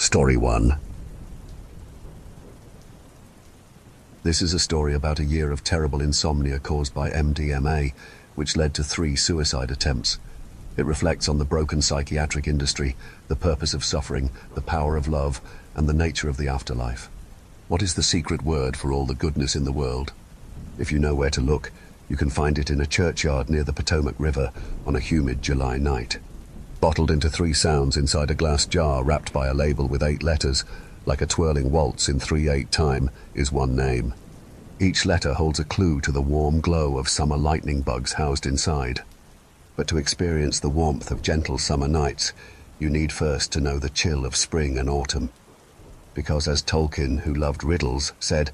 Story 1. This is a story about a year of terrible insomnia caused by MDMA, which led to 3 suicide attempts. It reflects on the broken psychiatric industry, the purpose of suffering, the power of love, and the nature of the afterlife. What is the secret word for all the goodness in the world? If you know where to look, you can find it in a churchyard near the Potomac River on a humid July night. Bottled into 3 sounds inside a glass jar wrapped by a label with 8 letters, like a twirling waltz in 3/8 time, is one name. Each letter holds a clue to the warm glow of summer lightning bugs housed inside. But to experience the warmth of gentle summer nights, you need first to know the chill of spring and autumn. Because as Tolkien, who loved riddles, said,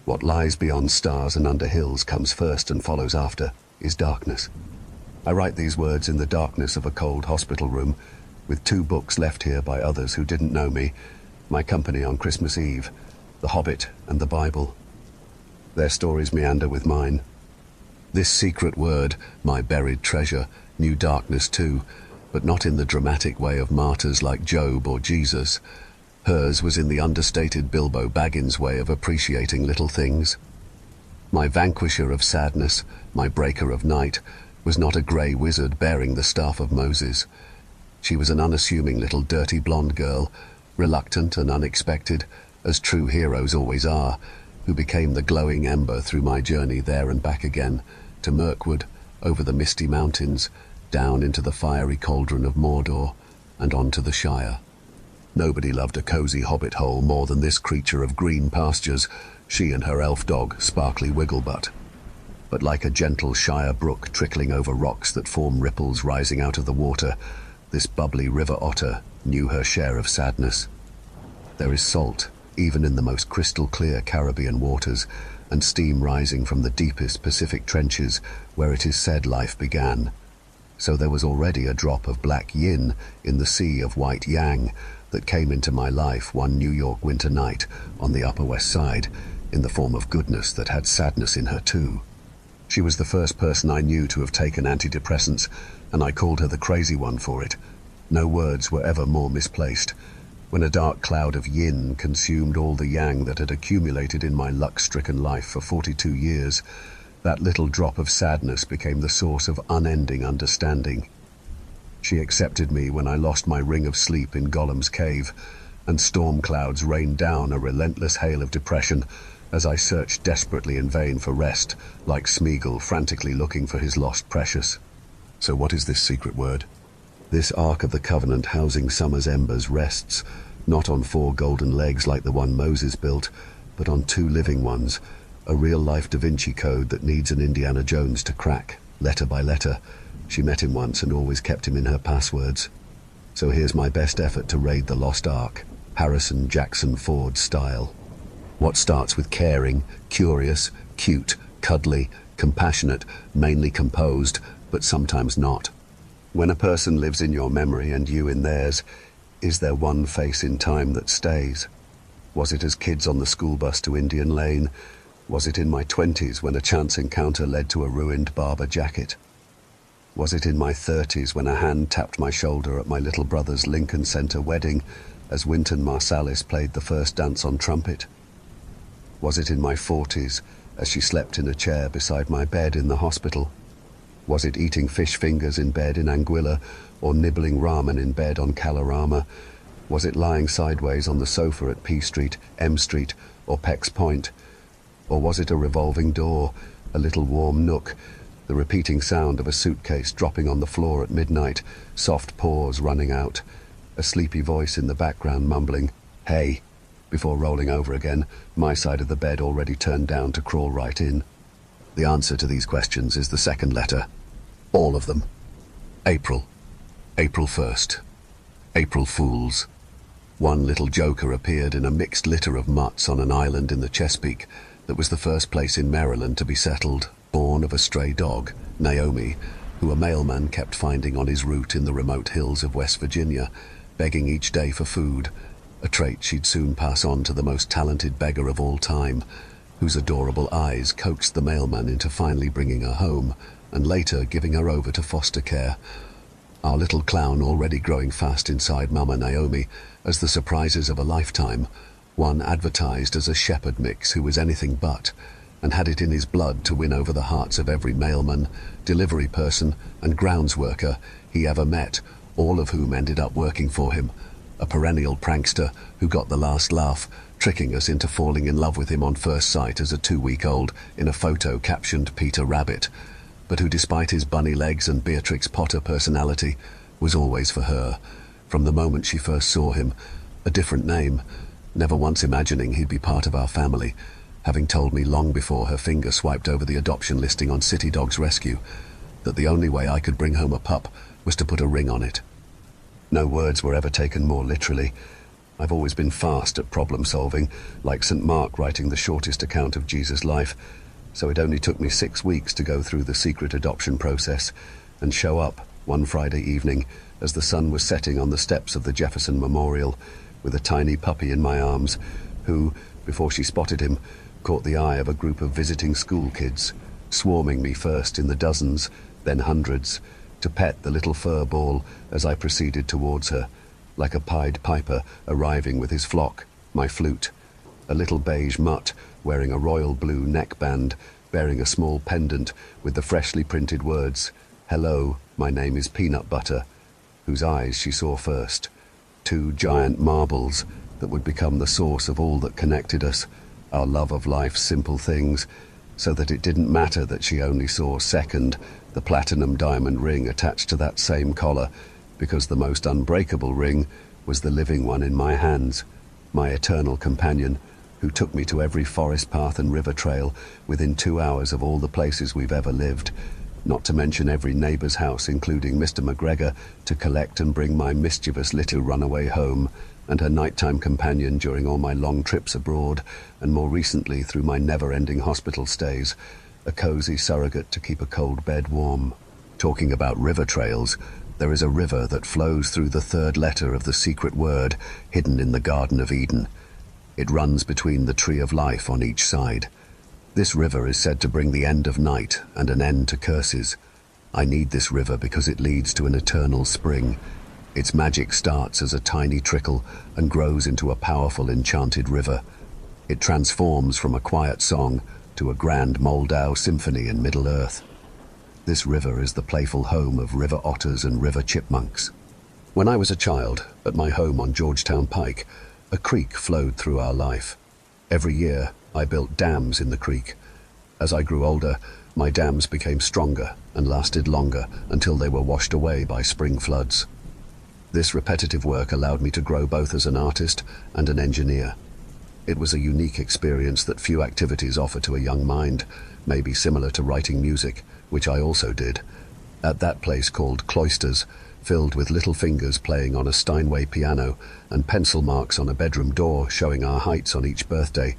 what lies beyond stars and under hills comes first and follows after, is darkness. I write these words in the darkness of a cold hospital room, with 2 books left here by others who didn't know me, my company on Christmas Eve, The Hobbit and the Bible. Their stories meander with mine. This secret word, my buried treasure, knew darkness too, but not in the dramatic way of martyrs like Job or Jesus. Hers was in the understated Bilbo Baggins way of appreciating little things. My vanquisher of sadness, my breaker of night, was not a grey wizard bearing the staff of Moses. She was an unassuming little dirty blonde girl, reluctant and unexpected, as true heroes always are, who became the glowing ember through my journey there and back again, to Mirkwood, over the misty mountains, down into the fiery cauldron of Mordor, and on to the Shire. Nobody loved a cosy hobbit hole more than this creature of green pastures, she and her elf dog, Sparkly Wigglebutt. But like a gentle Shire brook trickling over rocks that form ripples rising out of the water, this bubbly river otter knew her share of sadness. There is salt, even in the most crystal-clear Caribbean waters, and steam rising from the deepest Pacific trenches where it is said life began. So there was already a drop of black yin in the sea of white yang that came into my life one New York winter night on the Upper West Side, in the form of goodness that had sadness in her too. She was the first person I knew to have taken antidepressants, and I called her the crazy one for it. No words were ever more misplaced. When a dark cloud of yin consumed all the yang that had accumulated in my luck-stricken life for 42 years, that little drop of sadness became the source of unending understanding. She accepted me when I lost my ring of sleep in Gollum's cave, and storm clouds rained down a relentless hail of depression as I searched desperately in vain for rest, like Smeagol frantically looking for his lost precious. So what is this secret word? This Ark of the Covenant housing summer's embers rests, not on 4 golden legs like the one Moses built, but on 2 living ones, a real-life Da Vinci Code that needs an Indiana Jones to crack, letter by letter. She met him once and always kept him in her passwords. So here's my best effort to raid the lost Ark, Harrison Jackson Ford style. What starts with caring, curious, cute, cuddly, compassionate, mainly composed, but sometimes not. When a person lives in your memory and you in theirs, is there one face in time that stays? Was it as kids on the school bus to Indian Lane? Was it in my 20s when a chance encounter led to a ruined Barber jacket? Was it in my 30s when a hand tapped my shoulder at my little brother's Lincoln Center wedding as Wynton Marsalis played the first dance on trumpet? Was it in my 40s as she slept in a chair beside my bed in the hospital? Was it eating fish fingers in bed in Anguilla or nibbling ramen in bed on Kalorama? Was it lying sideways on the sofa at P Street, M Street or Peck's Point? Or was it a revolving door, a little warm nook, the repeating sound of a suitcase dropping on the floor at midnight, soft paws running out, a sleepy voice in the background mumbling, "Hey," before rolling over again, my side of the bed already turned down to crawl right in? The answer to these questions is the second letter. All of them. April. April 1st. April Fools. One little joker appeared in a mixed litter of mutts on an island in the Chesapeake that was the first place in Maryland to be settled, born of a stray dog, Naomi, who a mailman kept finding on his route in the remote hills of West Virginia, begging each day for food, a trait she'd soon pass on to the most talented beggar of all time, whose adorable eyes coaxed the mailman into finally bringing her home, and later giving her over to foster care. our little clown already growing fast inside Mama Naomi as the surprises of a lifetime, one advertised as a shepherd mix who was anything but, and had it in his blood to win over the hearts of every mailman, delivery person, and grounds worker he ever met, all of whom ended up working for him. A perennial prankster who got the last laugh, tricking us into falling in love with him on first sight as a 2-week-old in a photo captioned Peter Rabbit, but who, despite his bunny legs and Beatrix Potter personality, was always for her, from the moment she first saw him. A different name, never once imagining he'd be part of our family, having told me long before her finger swiped over the adoption listing on City Dogs Rescue that the only way I could bring home a pup was to put a ring on it. No words were ever taken more literally. I've always been fast at problem solving, like St. Mark writing the shortest account of Jesus' life, so it only took me 6 weeks to go through the secret adoption process and show up one Friday evening as the sun was setting on the steps of the Jefferson Memorial with a tiny puppy in my arms who, before she spotted him, caught the eye of a group of visiting school kids, swarming me first in the dozens, then hundreds, to pet the little fur ball as I proceeded towards her, like a Pied Piper arriving with his flock, my flute, a little beige mutt wearing a royal blue neckband, bearing a small pendant with the freshly printed words, "Hello, my name is Peanut Butter," whose eyes she saw first, 2 giant marbles that would become the source of all that connected us, our love of life's simple things, so that it didn't matter that she only saw second the platinum diamond ring attached to that same collar, because the most unbreakable ring was the living one in my hands, my eternal companion, who took me to every forest path and river trail within 2 hours of all the places we've ever lived, not to mention every neighbour's house, including Mr. McGregor, to collect and bring my mischievous little runaway home, and her nighttime companion during all my long trips abroad, and more recently through my never-ending hospital stays, a cosy surrogate to keep a cold bed warm. Talking about river trails, there is a river that flows through the 3rd letter of the secret word hidden in the Garden of Eden. It runs between the tree of life on each side. This river is said to bring the end of night and an end to curses. I need this river because it leads to an eternal spring. Its magic starts as a tiny trickle and grows into a powerful enchanted river. It transforms from a quiet song to a grand Moldau symphony in Middle-earth. This river is the playful home of river otters and river chipmunks. When I was a child, at my home on Georgetown Pike, a creek flowed through our life. Every year, I built dams in the creek. As I grew older, my dams became stronger and lasted longer until they were washed away by spring floods. This repetitive work allowed me to grow both as an artist and an engineer. It was a unique experience that few activities offer to a young mind, maybe similar to writing music, which I also did. At that place called Cloisters, filled with little fingers playing on a Steinway piano and pencil marks on a bedroom door showing our heights on each birthday,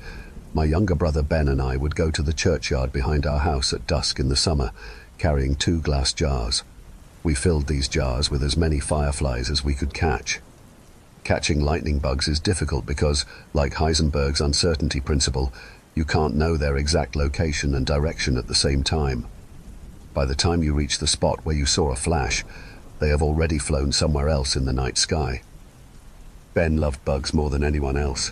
my younger brother Ben and I would go to the churchyard behind our house at dusk in the summer, carrying 2 glass jars. We filled these jars with as many fireflies as we could catch. Catching lightning bugs is difficult because, like Heisenberg's uncertainty principle, you can't know their exact location and direction at the same time. By the time you reach the spot where you saw a flash, they have already flown somewhere else in the night sky. Ben loved bugs more than anyone else.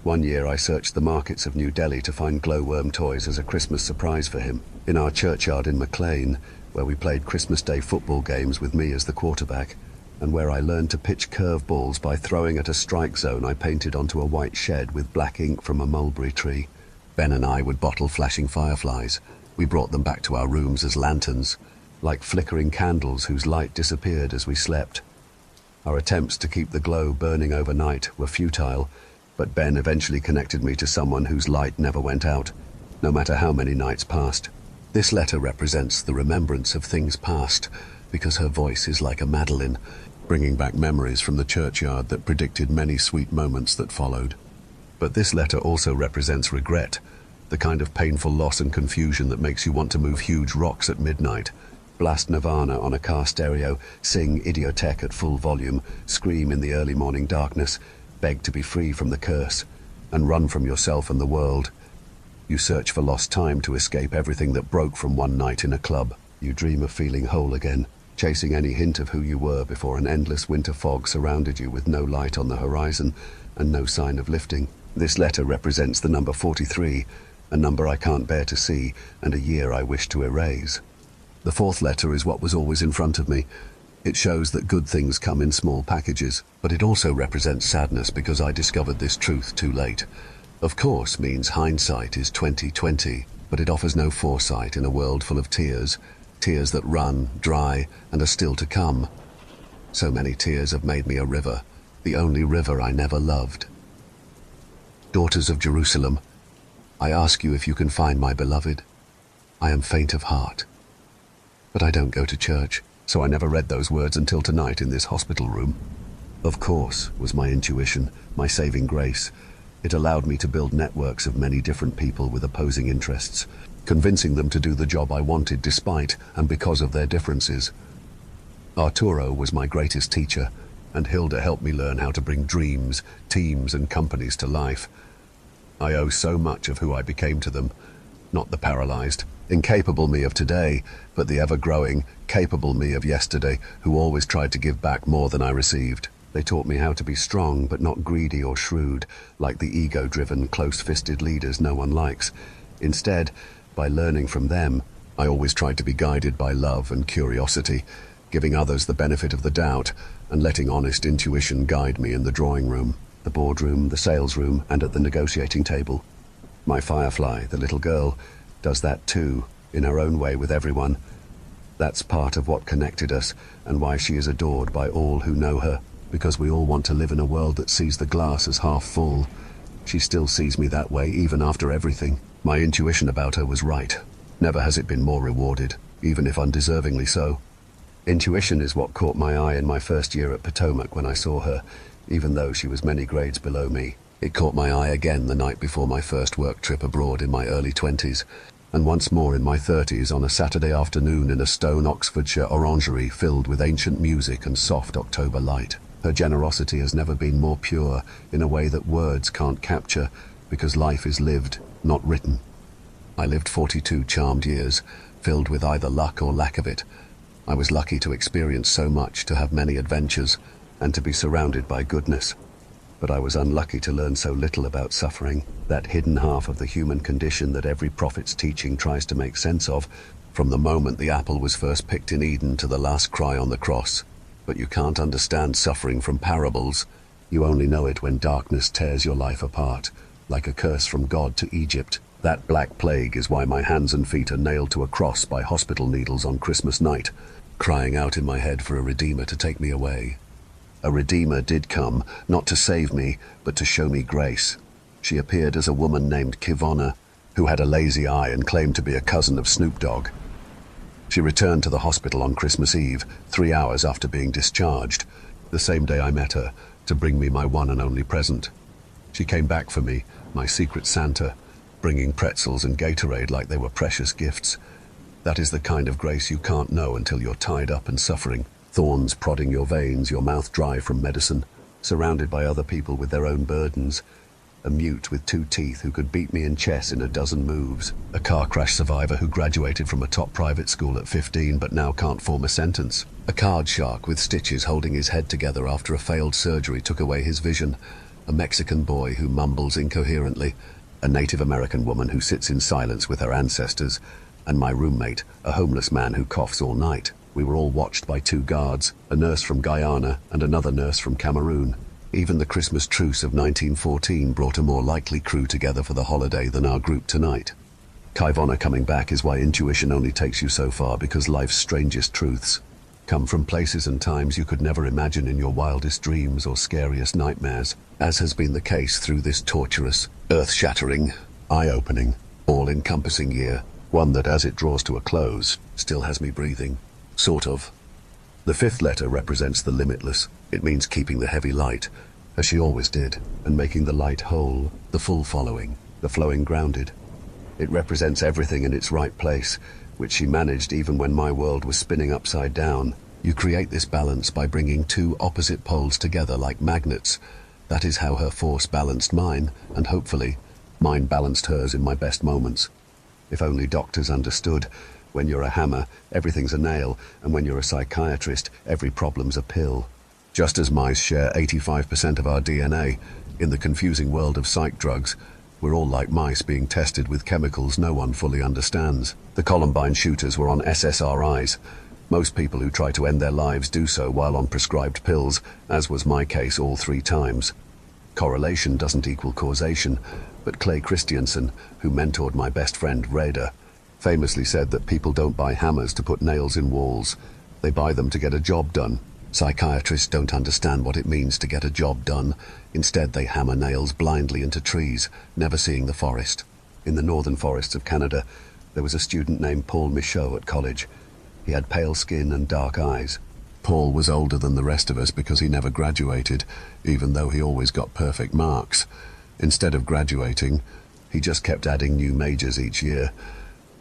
One year I searched the markets of New Delhi to find glowworm toys as a Christmas surprise for him. In our churchyard in McLean, where we played Christmas Day football games with me as the quarterback, and where I learned to pitch curve balls by throwing at a strike zone I painted onto a white shed with black ink from a mulberry tree. Ben and I would bottle flashing fireflies. We brought them back to our rooms as lanterns, like flickering candles whose light disappeared as we slept. Our attempts to keep the glow burning overnight were futile, but Ben eventually connected me to someone whose light never went out, no matter how many nights passed. This letter represents the remembrance of things past, because her voice is like a Madeline, bringing back memories from the churchyard that predicted many sweet moments that followed. But this letter also represents regret, the kind of painful loss and confusion that makes you want to move huge rocks at midnight, blast Nirvana on a car stereo, sing Idiotech at full volume, scream in the early morning darkness, beg to be free from the curse, and run from yourself and the world. You search for lost time to escape everything that broke from one night in a club. You dream of feeling whole again, chasing any hint of who you were before an endless winter fog surrounded you with no light on the horizon and no sign of lifting. This letter represents the number 43, a number I can't bear to see and a year I wish to erase. The fourth letter is what was always in front of me. It shows that good things come in small packages, but it also represents sadness because I discovered this truth too late. Of course means hindsight is 20/20, but it offers no foresight in a world full of tears, tears that run, dry, and are still to come. So many tears have made me a river, the only river I never loved. Daughters of Jerusalem, I ask you if you can find my beloved. I am faint of heart. But I don't go to church, so I never read those words until tonight in this hospital room. Of course, was my intuition, my saving grace. It allowed me to build networks of many different people with opposing interests, convincing them to do the job I wanted despite and because of their differences. Arturo was my greatest teacher, and Hilda helped me learn how to bring dreams, teams, and companies to life. I owe so much of who I became to them, not the paralyzed, incapable me of today, but the ever-growing, capable me of yesterday, who always tried to give back more than I received. They taught me how to be strong, but not greedy or shrewd, like the ego-driven, close-fisted leaders no one likes. Instead, by learning from them, I always tried to be guided by love and curiosity, giving others the benefit of the doubt, and letting honest intuition guide me in the drawing room, the boardroom, the sales room, and at the negotiating table. My Firefly, the little girl, does that too, in her own way with everyone. That's part of what connected us, and why she is adored by all who know her, because we all want to live in a world that sees the glass as half full. She still sees me that way, even after everything. My intuition about her was right. Never has it been more rewarded, even if undeservingly so. Intuition is what caught my eye in my first year at Potomac when I saw her, even though she was many grades below me. It caught my eye again the night before my first work trip abroad in my early 20s, and once more in my 30s on a Saturday afternoon in a stone Oxfordshire orangery filled with ancient music and soft October light. Her generosity has never been more pure, in a way that words can't capture, because life is lived, not written. I lived 42 charmed years, filled with either luck or lack of it. I was lucky to experience so much, to have many adventures, and to be surrounded by goodness. But I was unlucky to learn so little about suffering, that hidden half of the human condition that every prophet's teaching tries to make sense of, from the moment the apple was first picked in Eden to the last cry on the cross. But you can't understand suffering from parables. You only know it when darkness tears your life apart, like a curse from God to Egypt. That black plague is why my hands and feet are nailed to a cross by hospital needles on Christmas night, crying out in my head for a Redeemer to take me away. A Redeemer did come, not to save me, but to show me grace. She appeared as a woman named Kivonna, who had a lazy eye and claimed to be a cousin of Snoop Dogg. She returned to the hospital on Christmas Eve, 3 hours after being discharged, the same day I met her, to bring me my one and only present. She came back for me, my secret Santa, bringing pretzels and Gatorade like they were precious gifts. That is the kind of grace you can't know until you're tied up and suffering, thorns prodding your veins, your mouth dry from medicine, surrounded by other people with their own burdens, a mute with 2 teeth who could beat me in chess in a dozen moves, a car crash survivor who graduated from a top private school at 15 but now can't form a sentence, a card shark with stitches holding his head together after a failed surgery took away his vision, a Mexican boy who mumbles incoherently, a Native American woman who sits in silence with her ancestors, and my roommate, a homeless man who coughs all night. We were all watched by 2 guards, a nurse from Guyana and another nurse from Cameroon. Even the Christmas truce of 1914 brought a more likely crew together for the holiday than our group tonight. Kivonna coming back is why intuition only takes you so far, because life's strangest truths come from places and times you could never imagine in your wildest dreams or scariest nightmares, as has been the case through this torturous, earth-shattering, eye-opening, all-encompassing year, one that, as it draws to a close, still has me breathing. Sort of. The 5th letter represents the limitless. It means keeping the heavy light, as she always did, and making the light whole, the full following, the flowing grounded. It represents everything in its right place, which she managed even when my world was spinning upside down. You create this balance by bringing 2 opposite poles together like magnets. That is how her force balanced mine, and hopefully, mine balanced hers in my best moments. If only doctors understood, When you're a hammer, everything's a nail, and when you're a psychiatrist, every problem's a pill. Just as mice share 85% of our DNA, in the confusing world of psych drugs, we're all like mice being tested with chemicals no one fully understands. The Columbine shooters were on SSRIs. Most people who try to end their lives do so while on prescribed pills, as was my case all 3 times. Correlation doesn't equal causation, but Clay Christensen, who mentored my best friend Rada, famously said that people don't buy hammers to put nails in walls. They buy them to get a job done. Psychiatrists don't understand what it means to get a job done. Instead, they hammer nails blindly into trees, never seeing the forest. In the northern forests of Canada, there was a student named Paul Michaud at college. He had pale skin and dark eyes. Paul was older than the rest of us because he never graduated, even though he always got perfect marks. Instead of graduating, he just kept adding new majors each year.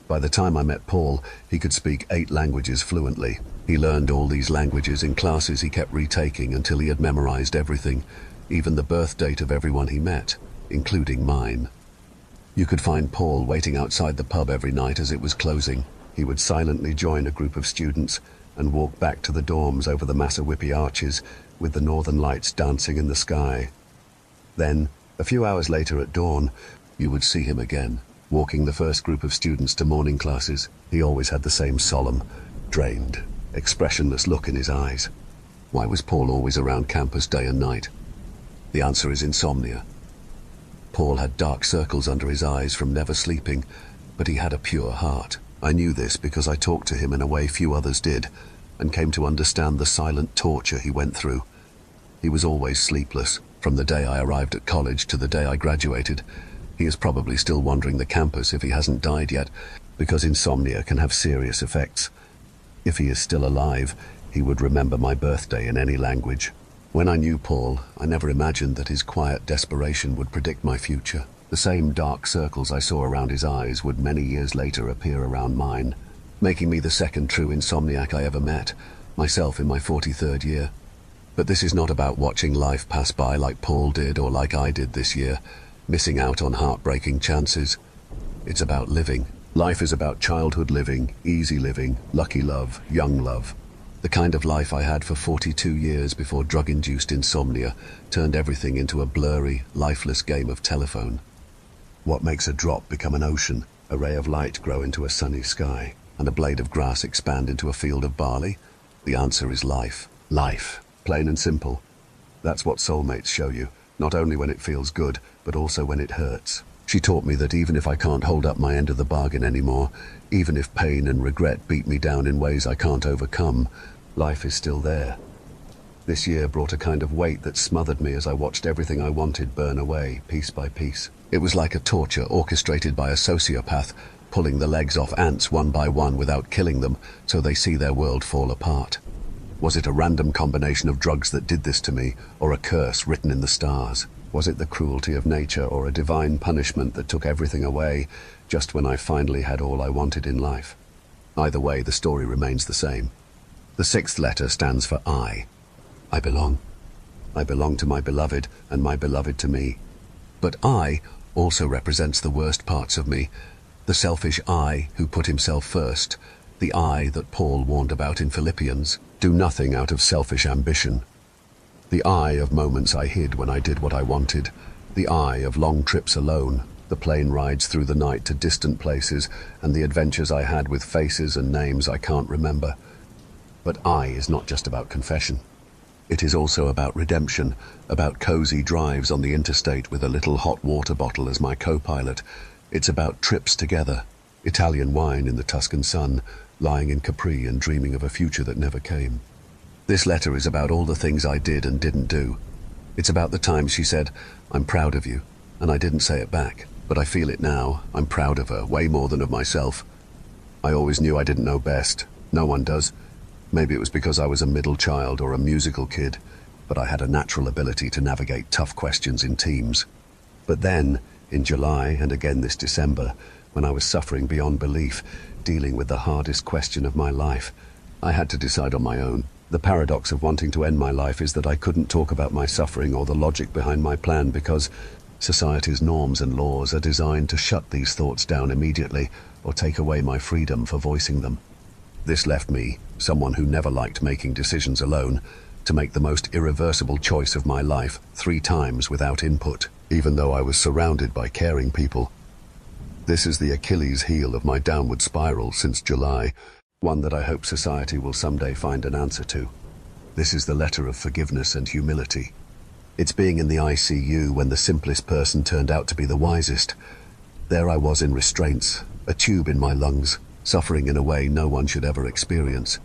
By the time I met Paul, he could speak 8 languages fluently. He learned all these languages in classes he kept retaking until he had memorized everything, even the birth date of everyone he met, including mine. You could find Paul waiting outside the pub every night as it was closing. He would silently join a group of students and walk back to the dorms over the Massawippi arches with the northern lights dancing in the sky. Then, a few hours later at dawn, you would see him again, walking the first group of students to morning classes. He always had the same solemn, drained, expressionless look in his eyes. Why was Paul always around campus day and night? The answer is insomnia. Paul had dark circles under his eyes from never sleeping, but he had a pure heart. I knew this because I talked to him in a way few others did, and came to understand the silent torture he went through. He was always sleepless, from the day I arrived at college to the day I graduated. He is probably still wandering the campus if he hasn't died yet, because insomnia can have serious effects. If he is still alive, he would remember my birthday in any language. When I knew Paul, I never imagined that his quiet desperation would predict my future. The same dark circles I saw around his eyes would many years later appear around mine, making me the second true insomniac I ever met, myself in my 43rd year. But this is not about watching life pass by like Paul did or like I did this year, missing out on heartbreaking chances. It's about living. Life is about childhood living, easy living, lucky love, young love. The kind of life I had for 42 years before drug-induced insomnia turned everything into a blurry, lifeless game of telephone. What makes a drop become an ocean, a ray of light grow into a sunny sky, and a blade of grass expand into a field of barley? The answer is life. Life. Plain and simple. That's what soulmates show you, not only when it feels good, but also when it hurts. She taught me that even if I can't hold up my end of the bargain anymore, even if pain and regret beat me down in ways I can't overcome, life is still there. This year brought a kind of weight that smothered me as I watched everything I wanted burn away, piece by piece. It was like a torture orchestrated by a sociopath, pulling the legs off ants one by one without killing them, so they see their world fall apart. Was it a random combination of drugs that did this to me, or a curse written in the stars? Was it the cruelty of nature, or a divine punishment that took everything away, just when I finally had all I wanted in life? Either way, the story remains the same. The 6th letter stands for I. I belong. I belong to my beloved, and my beloved to me. But I also represents the worst parts of me, the selfish I who put himself first, the I that Paul warned about in Philippians. Do nothing out of selfish ambition. The I of moments I hid when I did what I wanted, the I of long trips alone, the plane rides through the night to distant places, and the adventures I had with faces and names I can't remember. But I is not just about confession. It is also about redemption, about cozy drives on the interstate with a little hot water bottle as my co-pilot. It's about trips together, Italian wine in the Tuscan sun, lying in Capri and dreaming of a future that never came. This letter is about all the things I did and didn't do. It's about the times she said, "I'm proud of you," and I didn't say it back, but I feel it now. I'm proud of her, way more than of myself. I always knew I didn't know best. No one does. Maybe it was because I was a middle child or a musical kid, but I had a natural ability to navigate tough questions in teams. But then, in July and again this December, when I was suffering beyond belief, dealing with the hardest question of my life, I had to decide on my own. The paradox of wanting to end my life is that I couldn't talk about my suffering or the logic behind my plan because Society's norms and laws are designed to shut these thoughts down immediately or take away my freedom for voicing them. This left me, someone who never liked making decisions alone, to make the most irreversible choice of my life 3 times without input, even though I was surrounded by caring people. This is the Achilles heel of my downward spiral since July, one that I hope society will someday find an answer to. This is the letter of forgiveness and humility. It's being in the ICU when the simplest person turned out to be the wisest. There I was in restraints, a tube in my lungs, suffering in a way no one should ever experience.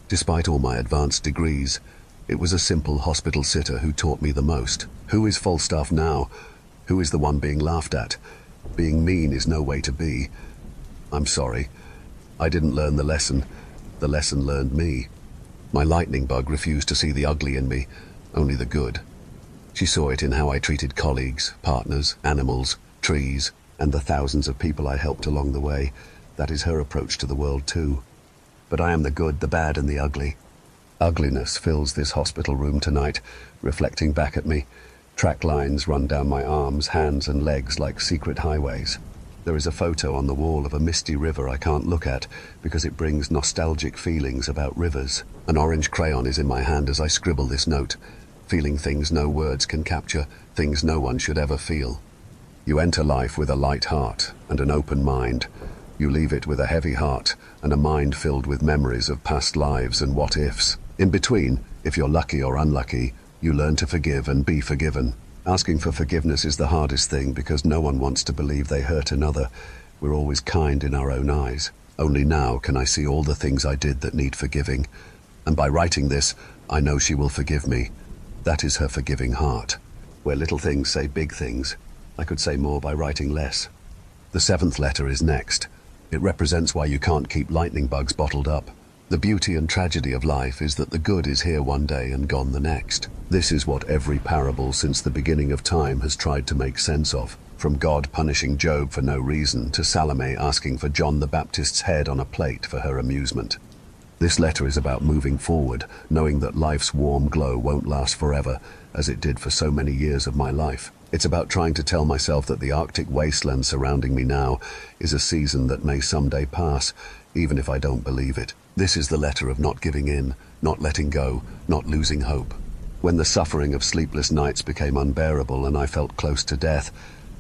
Despite all my advanced degrees, it was a simple hospital sitter who taught me the most. Who is Falstaff now? Who is the one being laughed at? Being mean is no way to be. I'm sorry. I didn't learn the lesson. The lesson learned me. My lightning bug refused to see the ugly in me, only the good. She saw it in how I treated colleagues, partners, animals, trees, and the thousands of people I helped along the way. That is her approach to the world too. But I am the good, the bad, and the ugly. Ugliness fills this hospital room tonight, reflecting back at me. Track lines run down my arms, hands, and legs like secret highways. There is a photo on the wall of a misty river I can't look at because it brings nostalgic feelings about rivers. An orange crayon is in my hand as I scribble this note, feeling things no words can capture, things no one should ever feel. You enter life with a light heart and an open mind. You leave it with a heavy heart and a mind filled with memories of past lives and what-ifs. In between, if you're lucky or unlucky, you learn to forgive and be forgiven. Asking for forgiveness is the hardest thing because no one wants to believe they hurt another. We're always kind in our own eyes. Only now can I see all the things I did that need forgiving. And by writing this, I know she will forgive me. That is her forgiving heart. Where little things say big things, I could say more by writing less. The 7th letter is next. It represents why you can't keep lightning bugs bottled up. The beauty and tragedy of life is that the good is here one day and gone the next. This is what every parable since the beginning of time has tried to make sense of. From God punishing Job for no reason to Salome asking for John the Baptist's head on a plate for her amusement. This letter is about moving forward, knowing that life's warm glow won't last forever, as it did for so many years of my life. It's about trying to tell myself that the Arctic wasteland surrounding me now is a season that may someday pass, even if I don't believe it. This is the letter of not giving in, not letting go, not losing hope. When the suffering of sleepless nights became unbearable and I felt close to death,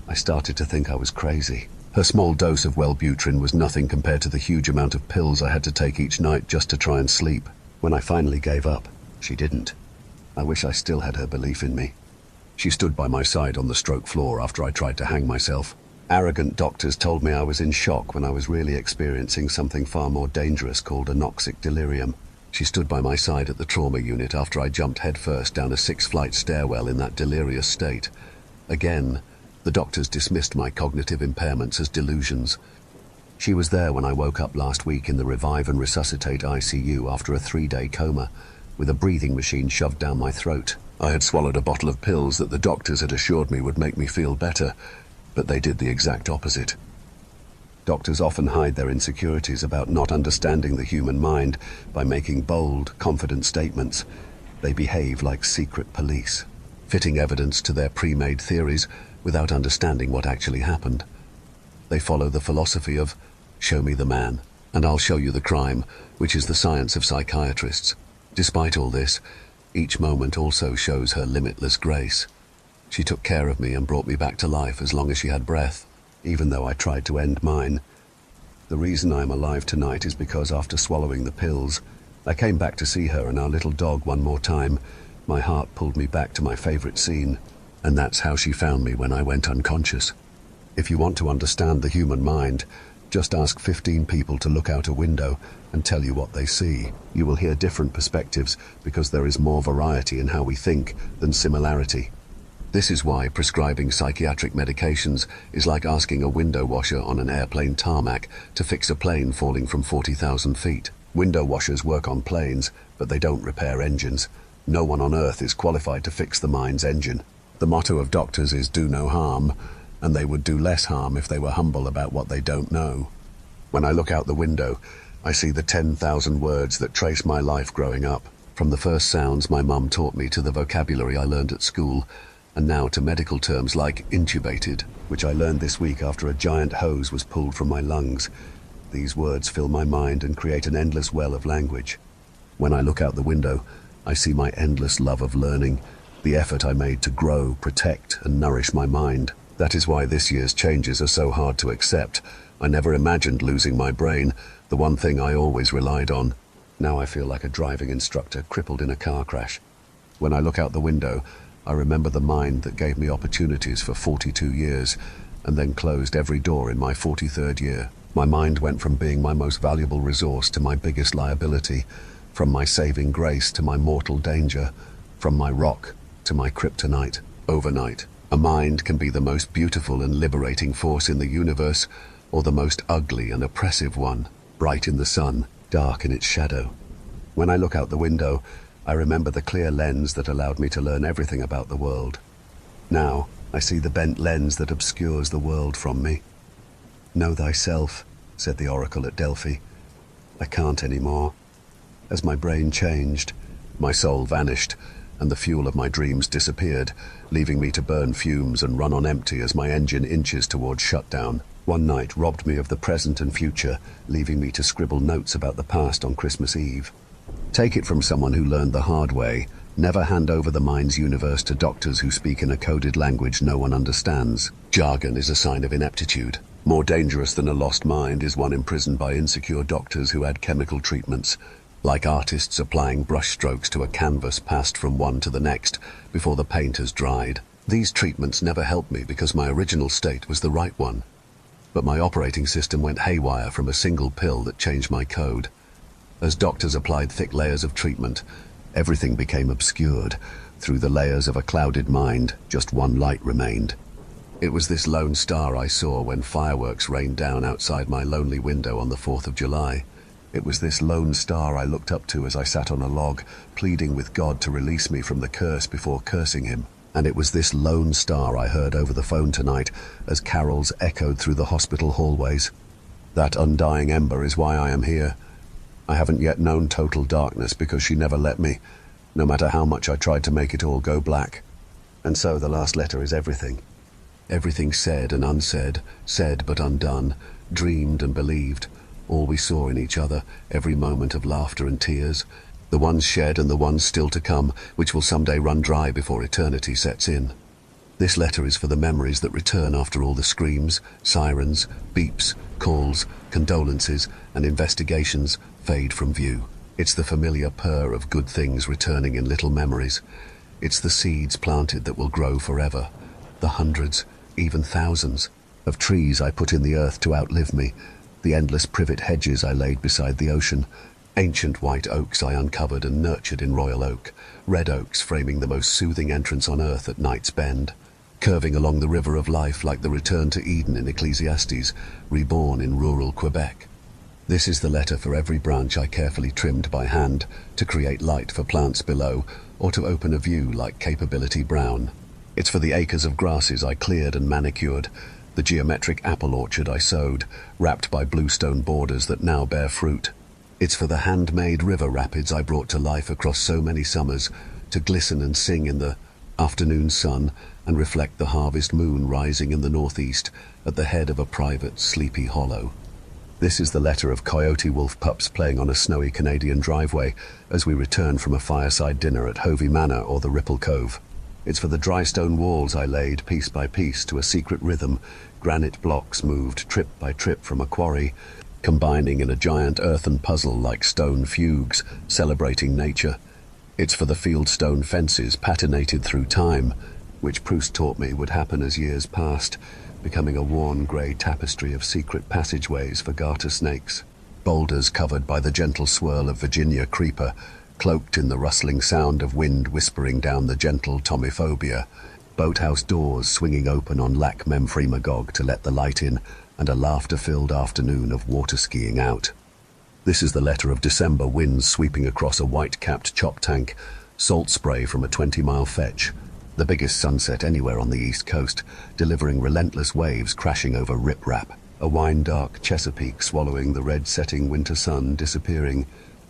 I started to think I was crazy. Her small dose of Wellbutrin was nothing compared to the huge amount of pills I had to take each night just to try and sleep. When I finally gave up, she didn't. I wish I still had her belief in me. She stood by my side on the stroke floor after I tried to hang myself. Arrogant doctors told me I was in shock when I was really experiencing something far more dangerous called anoxic delirium. She stood by my side at the trauma unit after I jumped headfirst down a 6-flight stairwell in that delirious state. Again, the doctors dismissed my cognitive impairments as delusions. She was there when I woke up last week in the Revive and Resuscitate ICU after a 3-day coma, with a breathing machine shoved down my throat. I had swallowed a bottle of pills that the doctors had assured me would make me feel better, but they did the exact opposite. Doctors often hide their insecurities about not understanding the human mind by making bold, confident statements. They behave like secret police, fitting evidence to their pre-made theories without understanding what actually happened. They follow the philosophy of, show me the man, and I'll show you the crime, which is the science of psychiatrists. Despite all this, each moment also shows her limitless grace. She took care of me and brought me back to life as long as she had breath, even though I tried to end mine. The reason I am alive tonight is because after swallowing the pills, I came back to see her and our little dog one more time. My heart pulled me back to my favorite scene, and that's how she found me when I went unconscious. If you want to understand the human mind, just ask 15 people to look out a window and tell you what they see. You will hear different perspectives because there is more variety in how we think than similarity. This is why prescribing psychiatric medications is like asking a window washer on an airplane tarmac to fix a plane falling from 40,000 feet. Window washers work on planes, but they don't repair engines. No one on earth is qualified to fix the mind's engine. The motto of doctors is do no harm, and they would do less harm if they were humble about what they don't know. When I look out the window, I see the 10,000 words that trace my life growing up. From the first sounds my mum taught me to the vocabulary I learned at school, and now to medical terms like intubated, which I learned this week after a giant hose was pulled from my lungs. These words fill my mind and create an endless well of language. When I look out the window, I see my endless love of learning, the effort I made to grow, protect, and nourish my mind. That is why this year's changes are so hard to accept. I never imagined losing my brain, the one thing I always relied on. Now I feel like a driving instructor crippled in a car crash. When I look out the window, I remember the mind that gave me opportunities for 42 years and then closed every door in my 43rd year. My mind went from being my most valuable resource to my biggest liability, from my saving grace to my mortal danger, from my rock to my kryptonite. Overnight, a mind can be the most beautiful and liberating force in the universe, or the most ugly and oppressive one, bright in the sun, dark in its shadow. When I look out the window, I remember the clear lens that allowed me to learn everything about the world. Now, I see the bent lens that obscures the world from me. Know thyself, said the oracle at Delphi. I can't anymore. As my brain changed, my soul vanished, and the fuel of my dreams disappeared, leaving me to burn fumes and run on empty as my engine inches towards shutdown. One night robbed me of the present and future, leaving me to scribble notes about the past on Christmas Eve. Take it from someone who learned the hard way. Never hand over the mind's universe to doctors who speak in a coded language no one understands. Jargon is a sign of ineptitude. More dangerous than a lost mind is one imprisoned by insecure doctors who add chemical treatments, like artists applying brushstrokes to a canvas passed from one to the next before the paint has dried. These treatments never helped me because my original state was the right one. But my operating system went haywire from a single pill that changed my code. As doctors applied thick layers of treatment, everything became obscured. Through the layers of a clouded mind, just one light remained. It was this lone star I saw when fireworks rained down outside my lonely window on the 4th of July. It was this lone star I looked up to as I sat on a log, pleading with God to release me from the curse before cursing him. And it was this lone star I heard over the phone tonight as carols echoed through the hospital hallways. That undying ember is why I am here. I haven't yet known total darkness because she never let me, no matter how much I tried to make it all go black. And so the last letter is everything. Everything said and unsaid, said but undone, dreamed and believed, all we saw in each other, every moment of laughter and tears, the ones shed and the ones still to come, which will someday run dry before eternity sets in. This letter is for the memories that return after all the screams, sirens, beeps, calls, condolences, and investigations fade from view. It's the familiar purr of good things returning in little memories. It's the seeds planted that will grow forever. The hundreds, even thousands, of trees I put in the earth to outlive me. The endless privet hedges I laid beside the ocean. Ancient white oaks I uncovered and nurtured in royal oak. Red oaks framing the most soothing entrance on earth at night's bend. Curving along the river of life like the return to Eden in Ecclesiastes, reborn in rural Quebec. This is the letter for every branch I carefully trimmed by hand to create light for plants below or to open a view like Capability Brown. It's for the acres of grasses I cleared and manicured, the geometric apple orchard I sowed, wrapped by bluestone borders that now bear fruit. It's for the handmade river rapids I brought to life across so many summers, to glisten and sing in the afternoon sun and reflect the harvest moon rising in the northeast at the head of a private, sleepy hollow. This is the letter of coyote wolf pups playing on a snowy Canadian driveway as we return from a fireside dinner at Hovey Manor or the Ripple Cove. It's for the dry stone walls I laid piece by piece to a secret rhythm, granite blocks moved trip by trip from a quarry, combining in a giant earthen puzzle like stone fugues, celebrating nature. It's for the fieldstone fences patinated through time, which Proust taught me would happen as years passed, becoming a worn grey tapestry of secret passageways for garter snakes. Boulders covered by the gentle swirl of Virginia creeper, cloaked in the rustling sound of wind whispering down the gentle tomophobia. Boathouse doors swinging open on Lac Memphremagog to let the light in, and a laughter-filled afternoon of water skiing out. This is the letter of December winds sweeping across a white-capped chop tank, salt spray from a 20-mile fetch, the biggest sunset anywhere on the East Coast, delivering relentless waves crashing over riprap, a wine-dark Chesapeake swallowing the red-setting winter sun, disappearing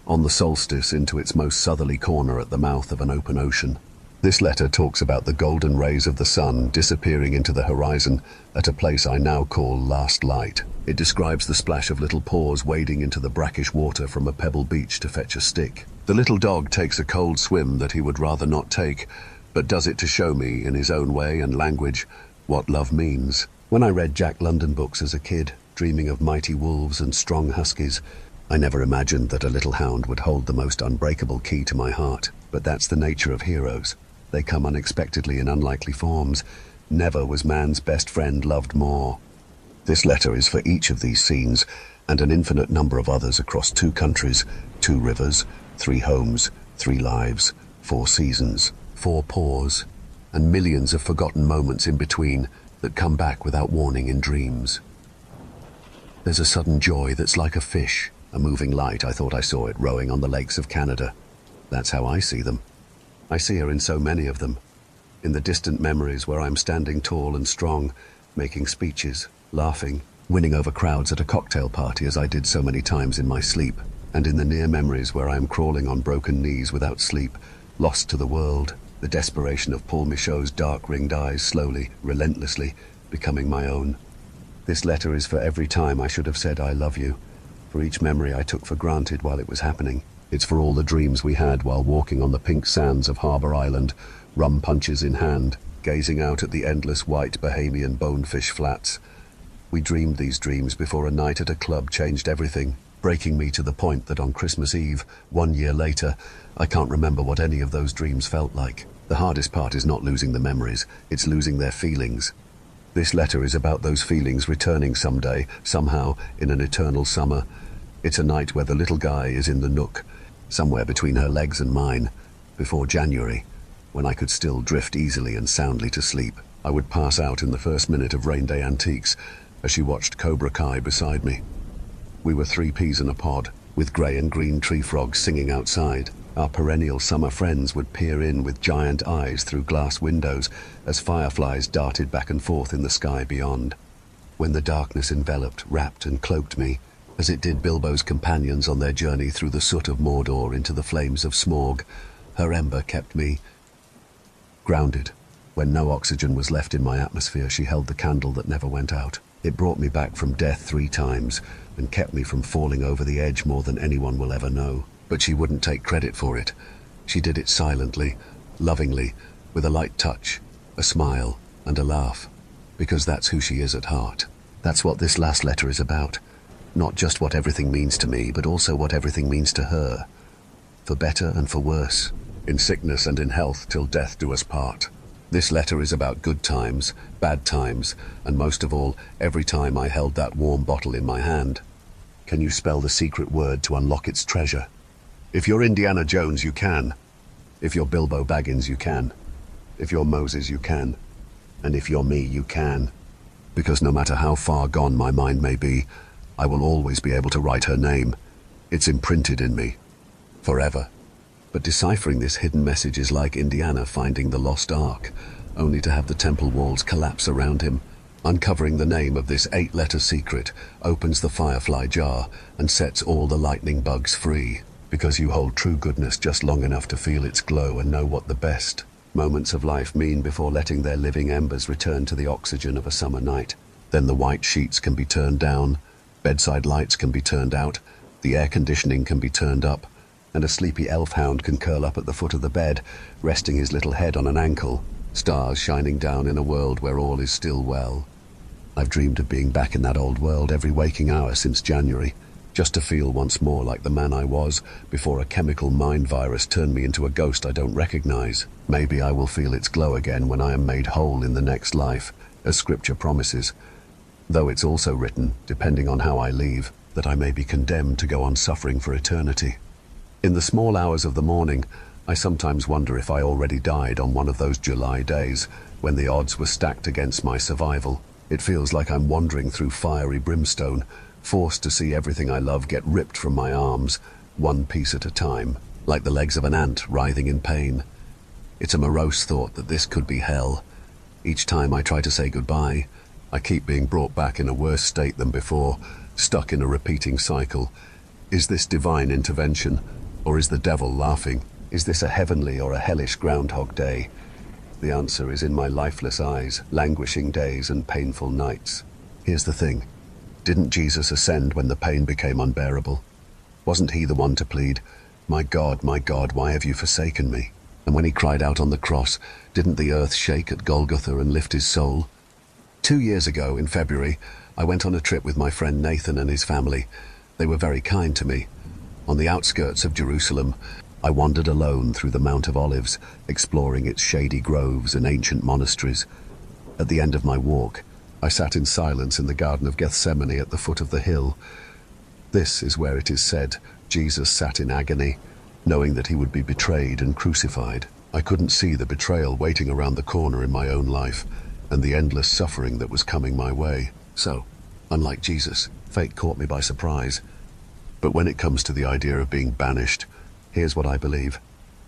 on the solstice into its most southerly corner at the mouth of an open ocean. This letter talks about the golden rays of the sun disappearing into the horizon at a place I now call Last Light. It describes the splash of little paws wading into the brackish water from a pebble beach to fetch a stick. The little dog takes a cold swim that he would rather not take, but does it to show me, in his own way and language, what love means. When I read Jack London books as a kid, dreaming of mighty wolves and strong huskies, I never imagined that a little hound would hold the most unbreakable key to my heart. But that's the nature of heroes. They come unexpectedly in unlikely forms. Never was man's best friend loved more. This letter is for each of these scenes, and an infinite number of others across 2 countries, 2 rivers, 3 homes, 3 lives, 4 seasons, 4 paws, and millions of forgotten moments in between that come back without warning in dreams. There's a sudden joy that's like a fish, a moving light. I thought I saw it rowing on the lakes of Canada. That's how I see them. I see her in so many of them. In the distant memories where I'm standing tall and strong, making speeches, laughing, winning over crowds at a cocktail party as I did so many times in my sleep. And in the near memories where I am crawling on broken knees without sleep, lost to the world, the desperation of Paul Michaud's dark-ringed eyes slowly, relentlessly, becoming my own. This letter is for every time I should have said I love you, for each memory I took for granted while it was happening. It's for all the dreams we had while walking on the pink sands of Harbour Island, rum punches in hand, gazing out at the endless white Bahamian bonefish flats. We dreamed these dreams before a night at a club changed everything, breaking me to the point that on Christmas Eve, 1 year later, I can't remember what any of those dreams felt like. The hardest part is not losing the memories, it's losing their feelings. This letter is about those feelings returning someday, somehow, in an eternal summer. It's a night where the little guy is in the nook, somewhere between her legs and mine, before January, when I could still drift easily and soundly to sleep. I would pass out in the first minute of Rain Day Antiques as she watched Cobra Kai beside me. We were 3 peas in a pod, with grey and green tree frogs singing outside. Our perennial summer friends would peer in with giant eyes through glass windows as fireflies darted back and forth in the sky beyond. When the darkness enveloped, wrapped and cloaked me, as it did Bilbo's companions on their journey through the soot of Mordor into the flames of Smaug, her ember kept me grounded. When no oxygen was left in my atmosphere, she held the candle that never went out. It brought me back from death 3 times and kept me from falling over the edge more than anyone will ever know. But she wouldn't take credit for it. She did it silently, lovingly, with a light touch, a smile and a laugh, because that's who she is at heart. That's what this last letter is about. Not just what everything means to me, but also what everything means to her. For better and for worse, in sickness and in health, till death do us part. This letter is about good times, bad times, and most of all, every time I held that warm bottle in my hand. Can you spell the secret word to unlock its treasure? If you're Indiana Jones, you can. If you're Bilbo Baggins, you can. If you're Moses, you can. And if you're me, you can. Because no matter how far gone my mind may be, I will always be able to write her name. It's imprinted in me. Forever. But deciphering this hidden message is like Indiana finding the lost ark, only to have the temple walls collapse around him. Uncovering the name of this 8-letter secret opens the firefly jar and sets all the lightning bugs free. Because you hold true goodness just long enough to feel its glow and know what the best moments of life mean before letting their living embers return to the oxygen of a summer night. Then the white sheets can be turned down, bedside lights can be turned out, the air conditioning can be turned up, and a sleepy elf hound can curl up at the foot of the bed, resting his little head on an ankle, stars shining down in a world where all is still well. I've dreamed of being back in that old world every waking hour since January, just to feel once more like the man I was before a chemical mind virus turned me into a ghost I don't recognize. Maybe I will feel its glow again when I am made whole in the next life, as scripture promises. Though it's also written, depending on how I leave, that I may be condemned to go on suffering for eternity. In the small hours of the morning, I sometimes wonder if I already died on one of those July days when the odds were stacked against my survival. It feels like I'm wandering through fiery brimstone, forced to see everything I love get ripped from my arms, one piece at a time, like the legs of an ant writhing in pain. It's a morose thought that this could be hell. Each time I try to say goodbye, I keep being brought back in a worse state than before, stuck in a repeating cycle. Is this divine intervention, or is the devil laughing? Is this a heavenly or a hellish Groundhog Day? The answer is in my lifeless eyes, languishing days and painful nights. Here's the thing. Didn't Jesus ascend when the pain became unbearable? Wasn't he the one to plead, my God, why have you forsaken me?" And when he cried out on the cross, didn't the earth shake at Golgotha and lift his soul? 2 years ago, in February, I went on a trip with my friend Nathan and his family. They were very kind to me. On the outskirts of Jerusalem, I wandered alone through the Mount of Olives, exploring its shady groves and ancient monasteries. At the end of my walk, I sat in silence in the Garden of Gethsemane at the foot of the hill. This is where it is said Jesus sat in agony, knowing that he would be betrayed and crucified. I couldn't see the betrayal waiting around the corner in my own life, and the endless suffering that was coming my way. So, unlike Jesus, fate caught me by surprise. But when it comes to the idea of being banished, here's what I believe.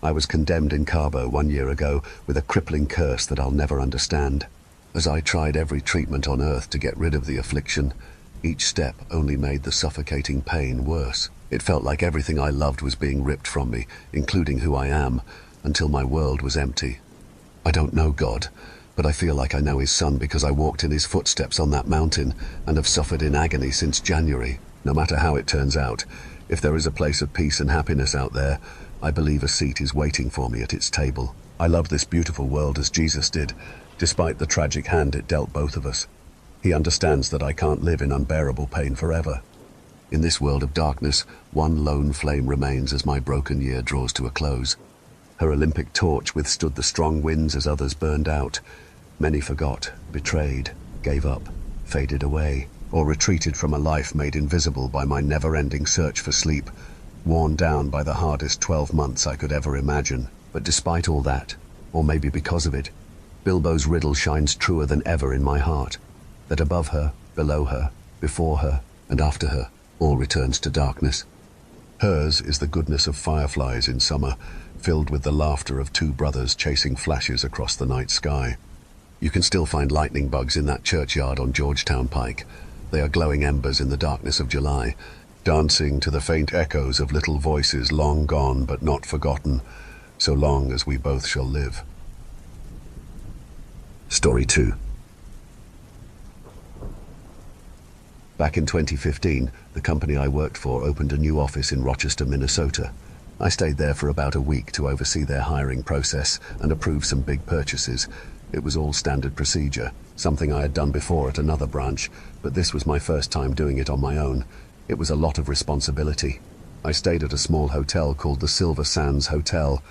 I was condemned in Cabo 1 year ago with a crippling curse that I'll never understand. As I tried every treatment on earth to get rid of the affliction, each step only made the suffocating pain worse. It felt like everything I loved was being ripped from me, including who I am, until my world was empty. I don't know God, but I feel like I know his son because I walked in his footsteps on that mountain and have suffered in agony since January. No matter how it turns out, if there is a place of peace and happiness out there, I believe a seat is waiting for me at its table. I love this beautiful world as Jesus did, despite the tragic hand it dealt both of us. He understands that I can't live in unbearable pain forever. In this world of darkness, one lone flame remains as my broken year draws to a close. Her Olympic torch withstood the strong winds as others burned out. Many forgot, betrayed, gave up, faded away, or retreated from a life made invisible by my never-ending search for sleep, worn down by the hardest 12 months I could ever imagine. But despite all that, or maybe because of it, Bilbo's riddle shines truer than ever in my heart, that above her, below her, before her, and after her, all returns to darkness. Hers is the goodness of fireflies in summer, filled with the laughter of two brothers chasing flashes across the night sky. You can still find lightning bugs in that churchyard on Georgetown Pike. They are glowing embers in the darkness of July, dancing to the faint echoes of little voices long gone but not forgotten, so long as we both shall live. Story 2. Back in 2015, the company I worked for opened a new office in Rochester, Minnesota. I stayed there for about a week to oversee their hiring process and approve some big purchases. It was all standard procedure, something I had done before at another branch, but this was my first time doing it on my own. It was a lot of responsibility. I stayed at a small hotel called the Silver Sands Hotel.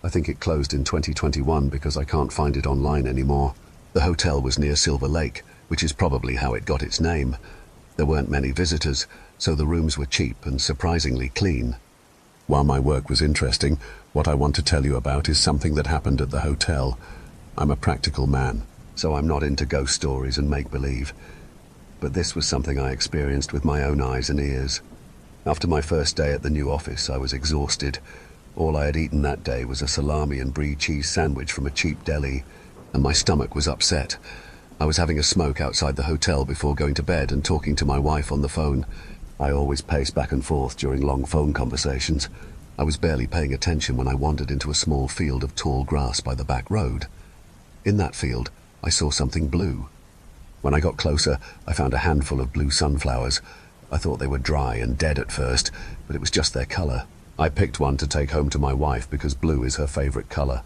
I think it closed in 2021 because I can't find it online anymore. The hotel was near Silver Lake, which is probably how it got its name. There weren't many visitors, so the rooms were cheap and surprisingly clean. While my work was interesting, what I want to tell you about is something that happened at the hotel. I'm a practical man, so I'm not into ghost stories and make-believe. But this was something I experienced with my own eyes and ears. After my first day at the new office, I was exhausted. All I had eaten that day was a salami and brie cheese sandwich from a cheap deli, and my stomach was upset. I was having a smoke outside the hotel before going to bed and talking to my wife on the phone. I always pace back and forth during long phone conversations. I was barely paying attention when I wandered into a small field of tall grass by the back road. In that field, I saw something blue. When I got closer, I found a handful of blue sunflowers. I thought they were dry and dead at first, but it was just their color. I picked one to take home to my wife because blue is her favorite color.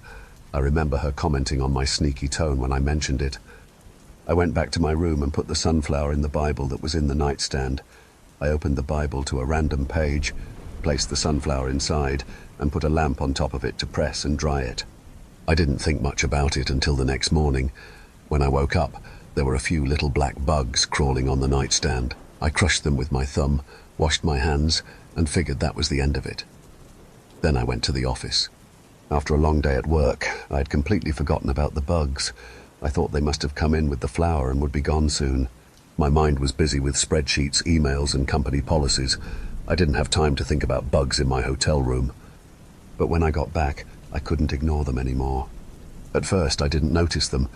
I remember her commenting on my sneaky tone when I mentioned it. I went back to my room and put the sunflower in the Bible that was in the nightstand. I opened the Bible to a random page, placed the sunflower inside, and put a lamp on top of it to press and dry it. I didn't think much about it until the next morning. When I woke up, there were a few little black bugs crawling on the nightstand. I crushed them with my thumb, washed my hands, and figured that was the end of it. Then I went to the office. After a long day at work, I had completely forgotten about the bugs. I thought they must have come in with the flour and would be gone soon. My mind was busy with spreadsheets, emails, and company policies. I didn't have time to think about bugs in my hotel room. But when I got back, I couldn't ignore them anymore. At first, I didn't notice them,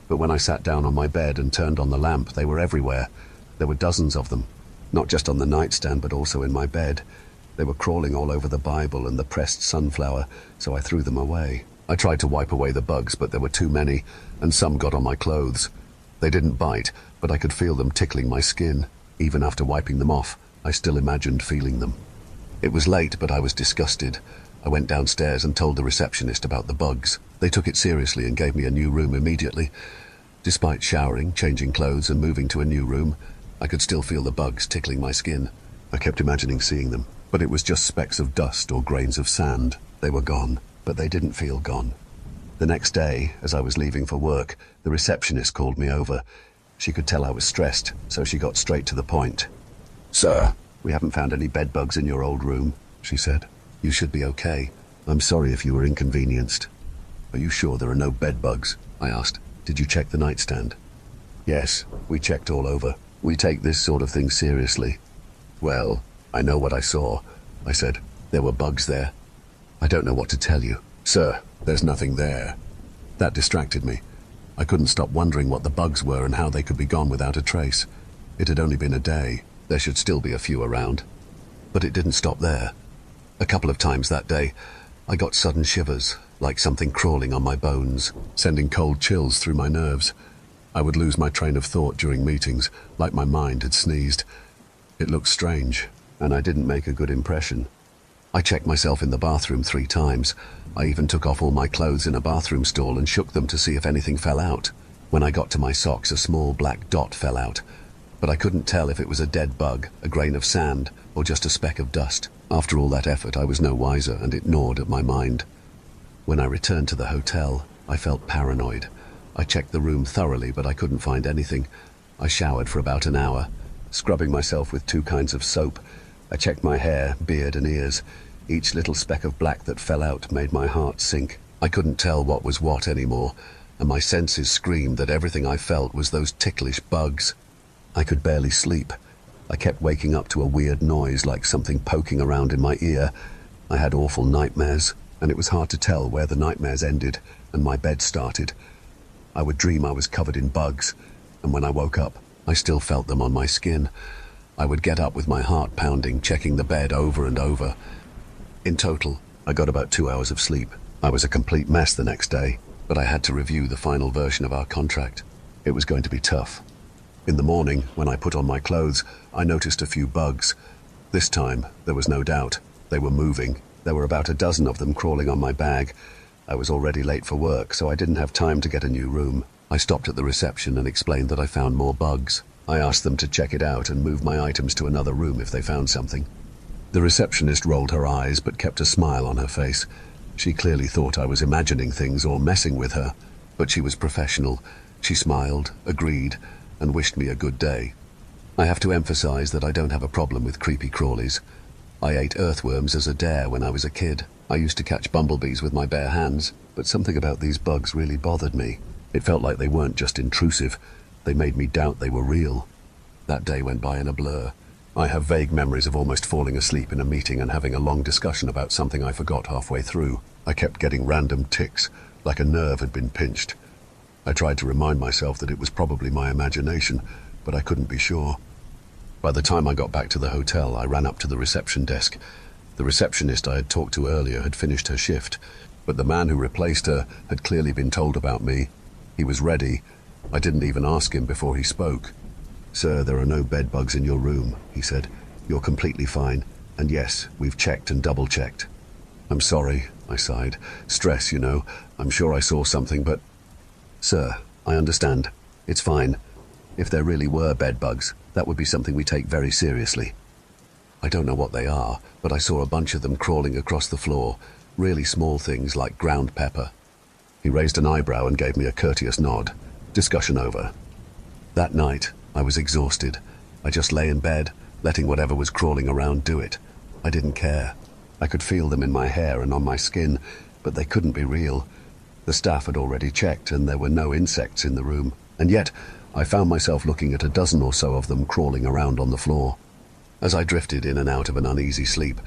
but when I sat down on my bed and turned on the lamp, they were everywhere. There were dozens of them, not just on the nightstand, but also in my bed. They were crawling all over the Bible and the pressed sunflower, so I threw them away. I tried to wipe away the bugs, but there were too many, and some got on my clothes. They didn't bite, but I could feel them tickling my skin. Even after wiping them off, I still imagined feeling them. It was late, but I was disgusted. I went downstairs and told the receptionist about the bugs. They took it seriously and gave me a new room immediately. Despite showering, changing clothes, and moving to a new room, I could still feel the bugs tickling my skin. I kept imagining seeing them, but it was just specks of dust or grains of sand. They were gone, but they didn't feel gone. The next day, as I was leaving for work, the receptionist called me over. She could tell I was stressed, so she got straight to the point. "Sir, we haven't found any bed bugs in your old room," she said. "You should be okay. I'm sorry if you were inconvenienced." "Are you sure there are no bed bugs?" I asked. "Did you check the nightstand?" "Yes, we checked all over. We take this sort of thing seriously." "Well, I know what I saw," I said. "There were bugs there." "I don't know what to tell you." "Sir, there's nothing there." That distracted me. I couldn't stop wondering what the bugs were and how they could be gone without a trace. It had only been a day. There should still be a few around. But it didn't stop there. A couple of times that day, I got sudden shivers, like something crawling on my bones, sending cold chills through my nerves. I would lose my train of thought during meetings, like my mind had sneezed. It looked strange, and I didn't make a good impression. I checked myself in the bathroom 3 times. I even took off all my clothes in a bathroom stall and shook them to see if anything fell out. When I got to my socks, a small black dot fell out, but I couldn't tell if it was a dead bug, a grain of sand, or just a speck of dust. After all that effort, I was no wiser, and it gnawed at my mind. When I returned to the hotel, I felt paranoid. I checked the room thoroughly, but I couldn't find anything. I showered for about an hour, scrubbing myself with 2 kinds of soap. I checked my hair, beard, and ears. Each little speck of black that fell out made my heart sink. I couldn't tell what was what anymore, and my senses screamed that everything I felt was those ticklish bugs. I could barely sleep. I kept waking up to a weird noise, like something poking around in my ear. I had awful nightmares, and it was hard to tell where the nightmares ended and my bed started. I would dream I was covered in bugs, and when I woke up, I still felt them on my skin. I would get up with my heart pounding, checking the bed over and over. In total, I got about 2 hours of sleep. I was a complete mess the next day, but I had to review the final version of our contract. It was going to be tough. In the morning, when I put on my clothes, I noticed a few bugs. This time, there was no doubt. They were moving. There were about a dozen of them crawling on my bag. I was already late for work, so I didn't have time to get a new room. I stopped at the reception and explained that I found more bugs. I asked them to check it out and move my items to another room if they found something. The receptionist rolled her eyes but kept a smile on her face. She clearly thought I was imagining things or messing with her, but she was professional. She smiled, agreed, and wished me a good day. I have to emphasize that I don't have a problem with creepy crawlies. I ate earthworms as a dare when I was a kid. I used to catch bumblebees with my bare hands, but something about these bugs really bothered me. It felt like they weren't just intrusive. They made me doubt they were real. That day went by in a blur. I have vague memories of almost falling asleep in a meeting and having a long discussion about something I forgot halfway through. I kept getting random tics, like a nerve had been pinched. I tried to remind myself that it was probably my imagination, but I couldn't be sure. By the time I got back to the hotel, I ran up to the reception desk. The receptionist I had talked to earlier had finished her shift, but the man who replaced her had clearly been told about me. He was ready. I didn't even ask him before he spoke. "Sir, there are no bed bugs in your room," he said. "You're completely fine. And yes, we've checked and double-checked." "I'm sorry," I sighed. "Stress, you know. I'm sure I saw something, but—" "Sir, I understand. It's fine. If there really were bed bugs, that would be something we take very seriously. I don't know what they are, but I saw a bunch of them crawling across the floor, really small things like ground pepper." He raised an eyebrow and gave me a courteous nod. Discussion over. That night, I was exhausted. I just lay in bed, letting whatever was crawling around do it. I didn't care. I could feel them in my hair and on my skin, but they couldn't be real. The staff had already checked, and there were no insects in the room. And yet, I found myself looking at a dozen or so of them crawling around on the floor. As I drifted in and out of an uneasy sleep,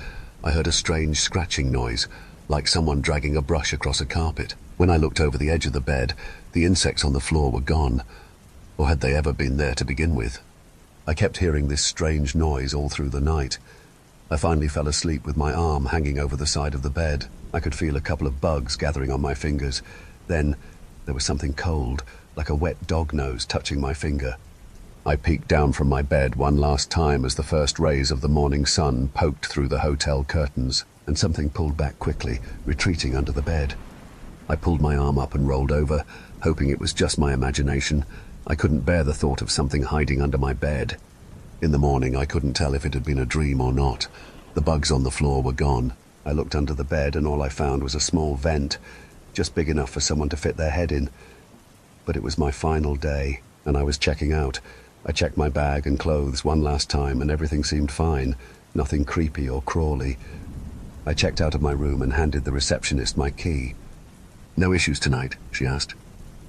I heard a strange scratching noise, like someone dragging a brush across a carpet. When I looked over the edge of the bed, the insects on the floor were gone. Or had they ever been there to begin with? I kept hearing this strange noise all through the night. I finally fell asleep with my arm hanging over the side of the bed. I could feel a couple of bugs gathering on my fingers. Then there was something cold, like a wet dog nose touching my finger. I peeked down from my bed one last time as the first rays of the morning sun poked through the hotel curtains, and something pulled back quickly, retreating under the bed. I pulled my arm up and rolled over, hoping it was just my imagination. I couldn't bear the thought of something hiding under my bed. In the morning, I couldn't tell if it had been a dream or not. The bugs on the floor were gone. I looked under the bed and all I found was a small vent, just big enough for someone to fit their head in. But it was my final day, and I was checking out. I checked my bag and clothes one last time, and everything seemed fine, nothing creepy or crawly. I checked out of my room and handed the receptionist my key. "No issues tonight?" she asked.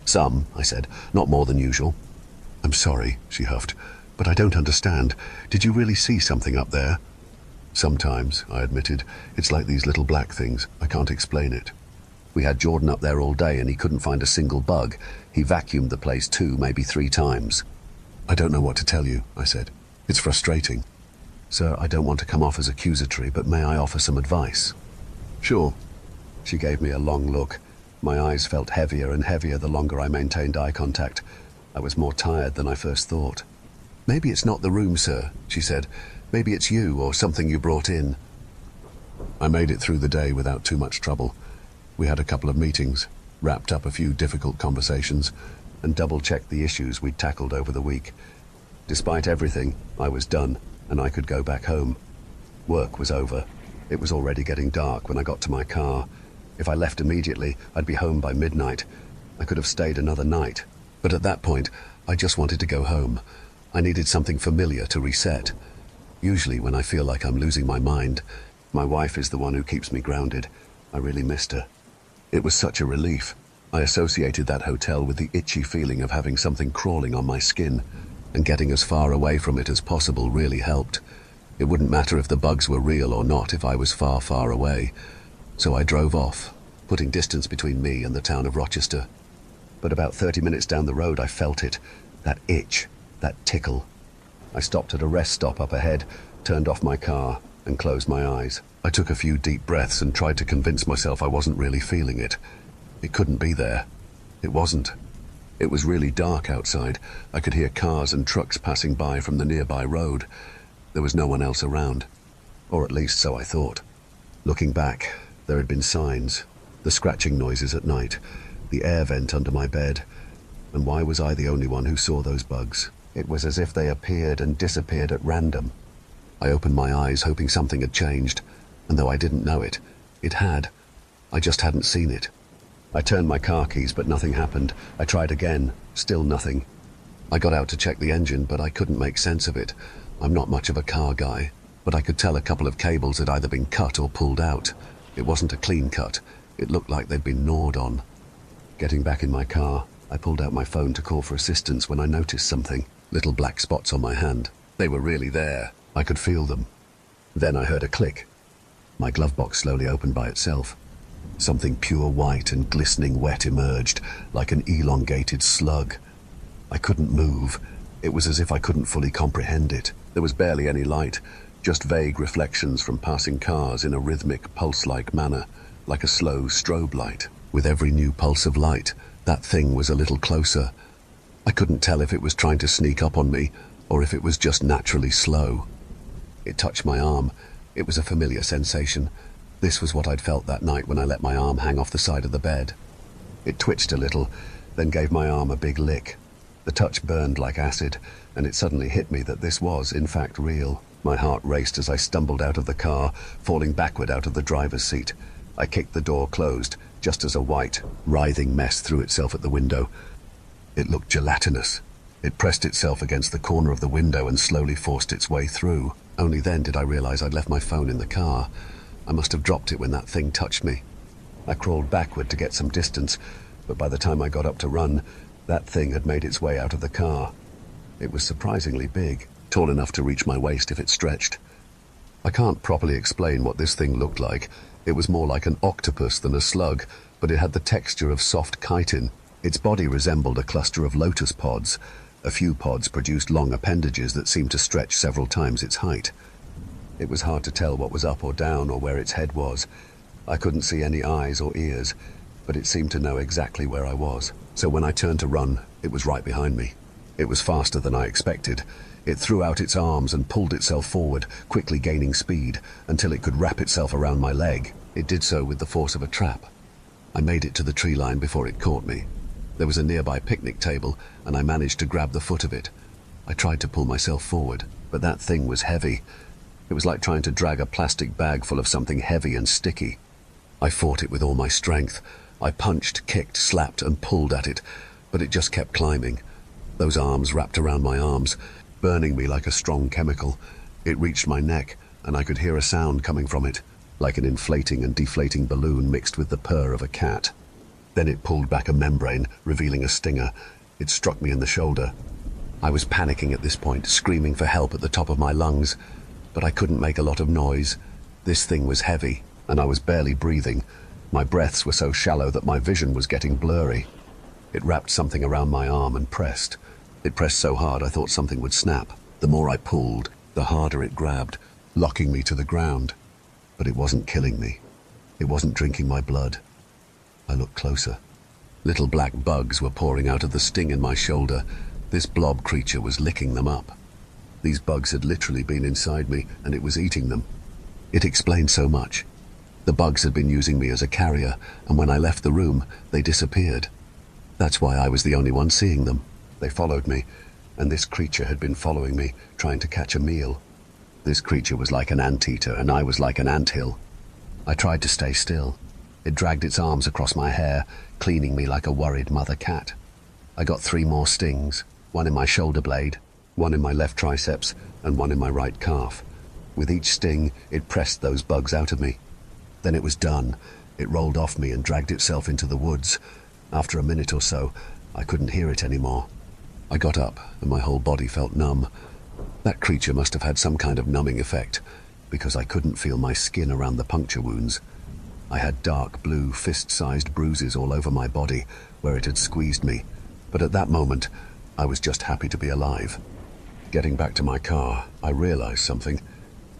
"Some," I said. "Not more than usual." "I'm sorry," she huffed, "but I don't understand. Did you really see something up there?" "Sometimes," I admitted. "It's like these little black things. I can't explain it." "We had Jordan up there all day and he couldn't find a single bug. He vacuumed the place 2, maybe 3 times. "I don't know what to tell you," I said. "It's frustrating. Sir, I don't want to come off as accusatory, but may I offer some advice?" "Sure." She gave me a long look. My eyes felt heavier and heavier the longer I maintained eye contact. I was more tired than I first thought. "Maybe it's not the room, sir," she said. "Maybe it's you or something you brought in." I made it through the day without too much trouble. We had a couple of meetings, wrapped up a few difficult conversations, and double-checked the issues we'd tackled over the week. Despite everything, I was done, and I could go back home. Work was over. It was already getting dark when I got to my car. If I left immediately, I'd be home by midnight. I could have stayed another night, but at that point, I just wanted to go home. I needed something familiar to reset. Usually when I feel like I'm losing my mind, my wife is the one who keeps me grounded. I really missed her. It was such a relief. I associated that hotel with the itchy feeling of having something crawling on my skin, and getting as far away from it as possible really helped. It wouldn't matter if the bugs were real or not if I was far, far away. So I drove off, putting distance between me and the town of Rochester. But about 30 minutes down the road I felt it, that itch, that tickle. I stopped at a rest stop up ahead, turned off my car, and closed my eyes. I took a few deep breaths and tried to convince myself I wasn't really feeling it. It couldn't be there. It wasn't. It was really dark outside. I could hear cars and trucks passing by from the nearby road. There was no one else around, or at least so I thought. Looking back, there had been signs, the scratching noises at night, the air vent under my bed, and why was I the only one who saw those bugs? It was as if they appeared and disappeared at random. I opened my eyes hoping something had changed, and though I didn't know it, it had. I just hadn't seen it. I turned my car keys, but nothing happened. I tried again, still nothing. I got out to check the engine, but I couldn't make sense of it. I'm not much of a car guy, but I could tell a couple of cables had either been cut or pulled out. It wasn't a clean cut. It looked like they'd been gnawed on. Getting back in my car, I pulled out my phone to call for assistance when I noticed something. Little black spots on my hand. They were really there. I could feel them. Then I heard a click. My glove box slowly opened by itself. Something pure white and glistening wet emerged, like an elongated slug. I couldn't move. It was as if I couldn't fully comprehend it. There was barely any light, just vague reflections from passing cars in a rhythmic, pulse-like manner, like a slow strobe light. With every new pulse of light, that thing was a little closer. I couldn't tell if it was trying to sneak up on me, or if it was just naturally slow. It touched my arm. It was a familiar sensation. This was what I'd felt that night when I let my arm hang off the side of the bed. It twitched a little, then gave my arm a big lick. The touch burned like acid, and it suddenly hit me that this was, in fact, real. My heart raced as I stumbled out of the car, falling backward out of the driver's seat. I kicked the door closed, just as a white, writhing mess threw itself at the window. It looked gelatinous. It pressed itself against the corner of the window and slowly forced its way through. Only then did I realize I'd left my phone in the car. I must have dropped it when that thing touched me. I crawled backward to get some distance, but by the time I got up to run, that thing had made its way out of the car. It was surprisingly big, tall enough to reach my waist if it stretched. I can't properly explain what this thing looked like. It was more like an octopus than a slug, but it had the texture of soft chitin. Its body resembled a cluster of lotus pods. A few pods produced long appendages that seemed to stretch several times its height. It was hard to tell what was up or down or where its head was. I couldn't see any eyes or ears, but it seemed to know exactly where I was. So when I turned to run, it was right behind me. It was faster than I expected. It threw out its arms and pulled itself forward, quickly gaining speed, until it could wrap itself around my leg. It did so with the force of a trap. I made it to the tree line before it caught me. There was a nearby picnic table, and I managed to grab the foot of it. I tried to pull myself forward, but that thing was heavy. It was like trying to drag a plastic bag full of something heavy and sticky. I fought it with all my strength. I punched, kicked, slapped, and pulled at it, but it just kept climbing. Those arms wrapped around my arms, burning me like a strong chemical. It reached my neck, and I could hear a sound coming from it, like an inflating and deflating balloon mixed with the purr of a cat. Then it pulled back a membrane, revealing a stinger. It struck me in the shoulder. I was panicking at this point, screaming for help at the top of my lungs, but I couldn't make a lot of noise. This thing was heavy, and I was barely breathing. My breaths were so shallow that my vision was getting blurry. It wrapped something around my arm and pressed. It pressed so hard I thought something would snap. The more I pulled, the harder it grabbed, locking me to the ground. But it wasn't killing me. It wasn't drinking my blood. I looked closer. Little black bugs were pouring out of the sting in my shoulder. This blob creature was licking them up. These bugs had literally been inside me, and it was eating them. It explained so much. The bugs had been using me as a carrier, and when I left the room, they disappeared. That's why I was the only one seeing them. They followed me, and this creature had been following me, trying to catch a meal. This creature was like an anteater, and I was like an anthill. I tried to stay still. It dragged its arms across my hair, cleaning me like a worried mother cat. I got 3 more stings, one in my shoulder blade, one in my left triceps, and one in my right calf. With each sting, it pressed those bugs out of me. Then it was done. It rolled off me and dragged itself into the woods. After a minute or so, I couldn't hear it anymore. I got up, and my whole body felt numb. That creature must have had some kind of numbing effect, because I couldn't feel my skin around the puncture wounds. I had dark blue, fist-sized bruises all over my body where it had squeezed me, but at that moment, I was just happy to be alive. Getting back to my car, I realized something.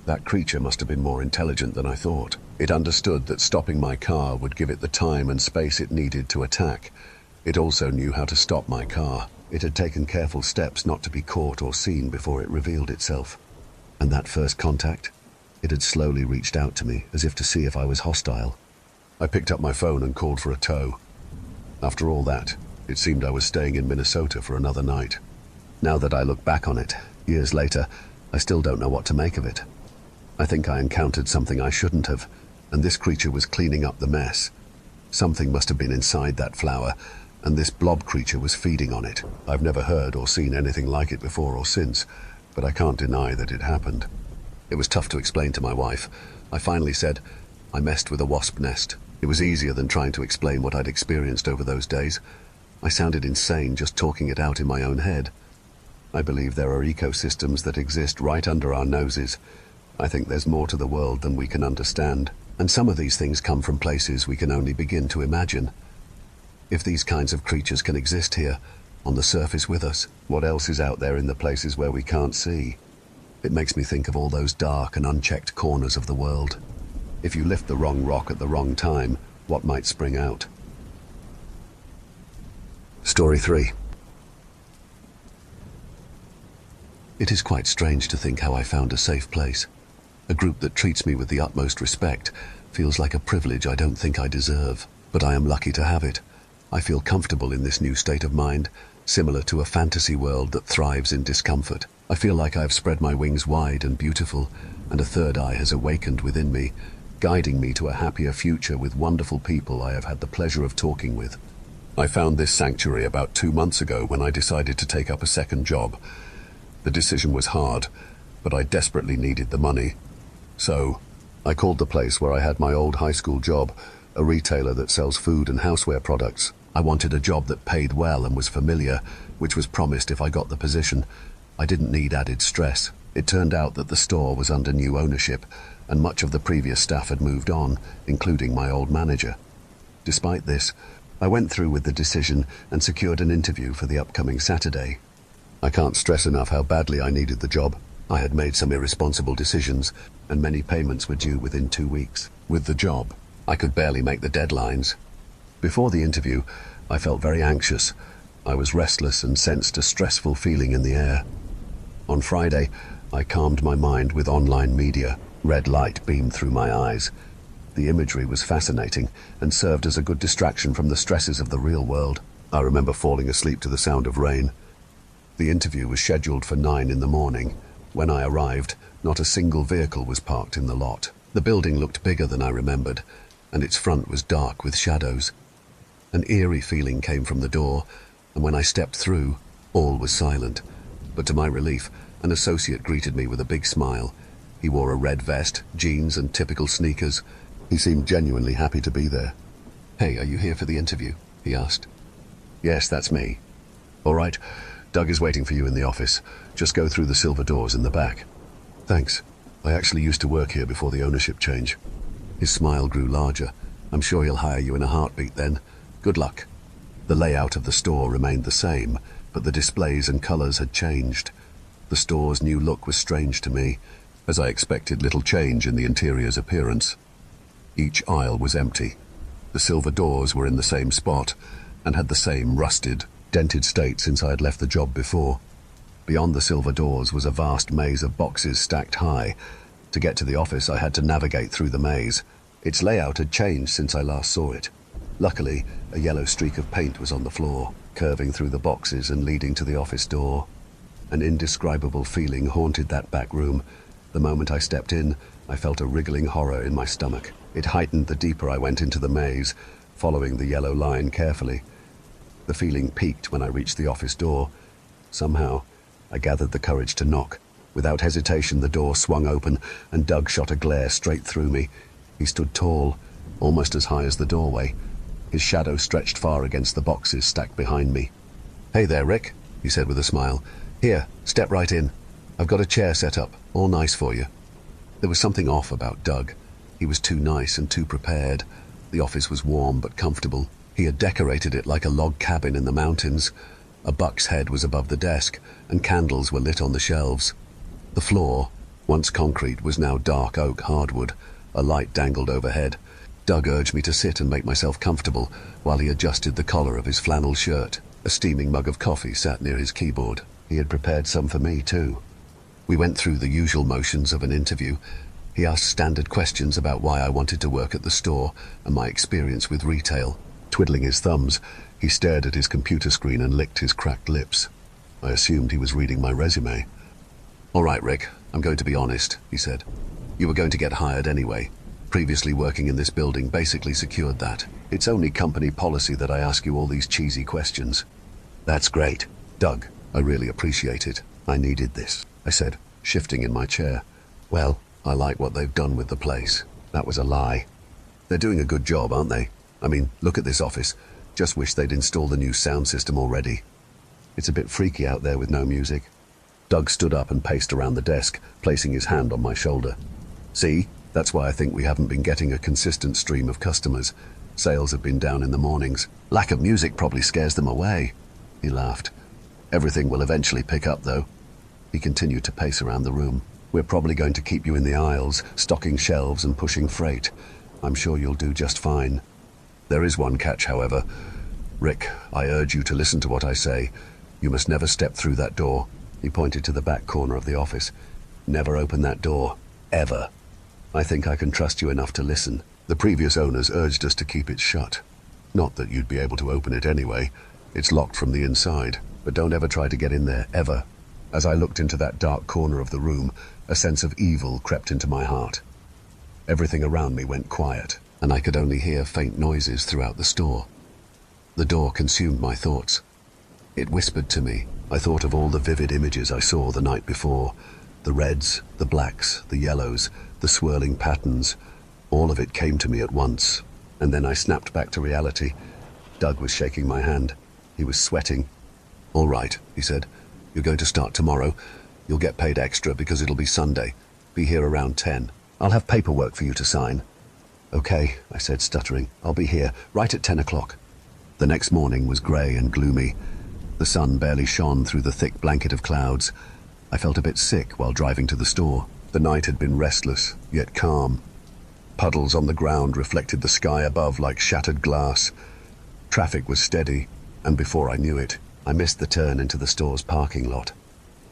That creature must have been more intelligent than I thought. It understood that stopping my car would give it the time and space it needed to attack. It also knew how to stop my car. It had taken careful steps not to be caught or seen before it revealed itself. And that first contact? It had slowly reached out to me, as if to see if I was hostile. I picked up my phone and called for a tow. After all that, it seemed I was staying in Minnesota for another night. Now that I look back on it, years later, I still don't know what to make of it. I think I encountered something I shouldn't have, and this creature was cleaning up the mess. Something must have been inside that flower, and this blob creature was feeding on it. I've never heard or seen anything like it before or since, but I can't deny that it happened. It was tough to explain to my wife. I finally said, I messed with a wasp nest. It was easier than trying to explain what I'd experienced over those days. I sounded insane just talking it out in my own head. I believe there are ecosystems that exist right under our noses. I think there's more to the world than we can understand, and some of these things come from places we can only begin to imagine. If these kinds of creatures can exist here, on the surface with us, what else is out there in the places where we can't see? It makes me think of all those dark and unchecked corners of the world. If you lift the wrong rock at the wrong time, what might spring out? Story 3. It is quite strange to think how I found a safe place. A group that treats me with the utmost respect feels like a privilege I don't think I deserve, but I am lucky to have it. I feel comfortable in this new state of mind, similar to a fantasy world that thrives in discomfort. I feel like I've spread my wings wide and beautiful, and a third eye has awakened within me, guiding me to a happier future with wonderful people I have had the pleasure of talking with. I found this sanctuary about 2 months ago when I decided to take up a second job. The decision was hard, but I desperately needed the money. So, I called the place where I had my old high school job, a retailer that sells food and houseware products. I wanted a job that paid well and was familiar, which was promised if I got the position. I didn't need added stress. It turned out that the store was under new ownership, and much of the previous staff had moved on, including my old manager. Despite this, I went through with the decision and secured an interview for the upcoming Saturday. I can't stress enough how badly I needed the job. I had made some irresponsible decisions, and many payments were due within 2 weeks. With the job, I could barely make the deadlines. Before the interview, I felt very anxious. I was restless and sensed a stressful feeling in the air. On Friday, I calmed my mind with online media. Red light beamed through my eyes. The imagery was fascinating and served as a good distraction from the stresses of the real world. I remember falling asleep to the sound of rain. The interview was scheduled for 9 in the morning. When I arrived, not a single vehicle was parked in the lot. The building looked bigger than I remembered, and its front was dark with shadows. An eerie feeling came from the door, and when I stepped through, all was silent. But to my relief, an associate greeted me with a big smile. He wore a red vest, jeans, and typical sneakers. He seemed genuinely happy to be there. "Hey, are you here for the interview?" he asked. "Yes, that's me." "All right, Doug is waiting for you in the office. Just go through the silver doors in the back." "Thanks. I actually used to work here before the ownership change." His smile grew larger. "I'm sure he'll hire you in a heartbeat then. Good luck." The layout of the store remained the same, but the displays and colors had changed. The store's new look was strange to me, as I expected little change in the interior's appearance. Each aisle was empty. The silver doors were in the same spot, and had the same rusted, dented state since I had left the job before. Beyond the silver doors was a vast maze of boxes stacked high. To get to the office, I had to navigate through the maze. Its layout had changed since I last saw it. Luckily, a yellow streak of paint was on the floor, curving through the boxes and leading to the office door. An indescribable feeling haunted that back room. The moment I stepped in, I felt a wriggling horror in my stomach. It heightened the deeper I went into the maze, following the yellow line carefully. The feeling peaked when I reached the office door. Somehow, I gathered the courage to knock. Without hesitation, the door swung open, and Doug shot a glare straight through me. He stood tall, almost as high as the doorway. His shadow stretched far against the boxes stacked behind me. "Hey there, Rick," he said with a smile. "Here, step right in. I've got a chair set up, all nice for you." There was something off about Doug. He was too nice and too prepared. The office was warm but comfortable. He had decorated it like a log cabin in the mountains. A buck's head was above the desk, and candles were lit on the shelves. The floor, once concrete, was now dark oak hardwood. A light dangled overhead. Doug urged me to sit and make myself comfortable while he adjusted the collar of his flannel shirt. A steaming mug of coffee sat near his keyboard. He had prepared some for me, too. We went through the usual motions of an interview. He asked standard questions about why I wanted to work at the store and my experience with retail. Twiddling his thumbs, he stared at his computer screen and licked his cracked lips. I assumed he was reading my resume. "All right, Rick, I'm going to be honest," he said. "You were going to get hired anyway. Previously working in this building basically secured that. It's only company policy that I ask you all these cheesy questions." "That's great, Doug. I really appreciate it. I needed this," I said, shifting in my chair. "Well, I like what they've done with the place." That was a lie. "They're doing a good job, aren't they? I mean, look at this office. Just wish they'd installed the new sound system already. It's a bit freaky out there with no music." Doug stood up and paced around the desk, placing his hand on my shoulder. "See? That's why I think we haven't been getting a consistent stream of customers. Sales have been down in the mornings. Lack of music probably scares them away." He laughed. "Everything will eventually pick up, though." He continued to pace around the room. "We're probably going to keep you in the aisles, stocking shelves and pushing freight. I'm sure you'll do just fine. There is one catch, however. Rick, I urge you to listen to what I say. You must never step through that door." He pointed to the back corner of the office. "Never open that door. Ever. I think I can trust you enough to listen. The previous owners urged us to keep it shut. Not that you'd be able to open it anyway. It's locked from the inside. But don't ever try to get in there, ever." As I looked into that dark corner of the room, a sense of evil crept into my heart. Everything around me went quiet, and I could only hear faint noises throughout the store. The door consumed my thoughts. It whispered to me. I thought of all the vivid images I saw the night before. The reds, the blacks, the yellows, the swirling patterns. All of it came to me at once, and then I snapped back to reality. Doug was shaking my hand. He was sweating. "All right," he said. "You're going to start tomorrow. You'll get paid extra because it'll be Sunday. Be here around 10. I'll have paperwork for you to sign." "Okay," I said, stuttering. "I'll be here right at 10 o'clock. The next morning was grey and gloomy. The sun barely shone through the thick blanket of clouds. I felt a bit sick while driving to the store. The night had been restless, yet calm. Puddles on the ground reflected the sky above like shattered glass. Traffic was steady, and before I knew it, I missed the turn into the store's parking lot.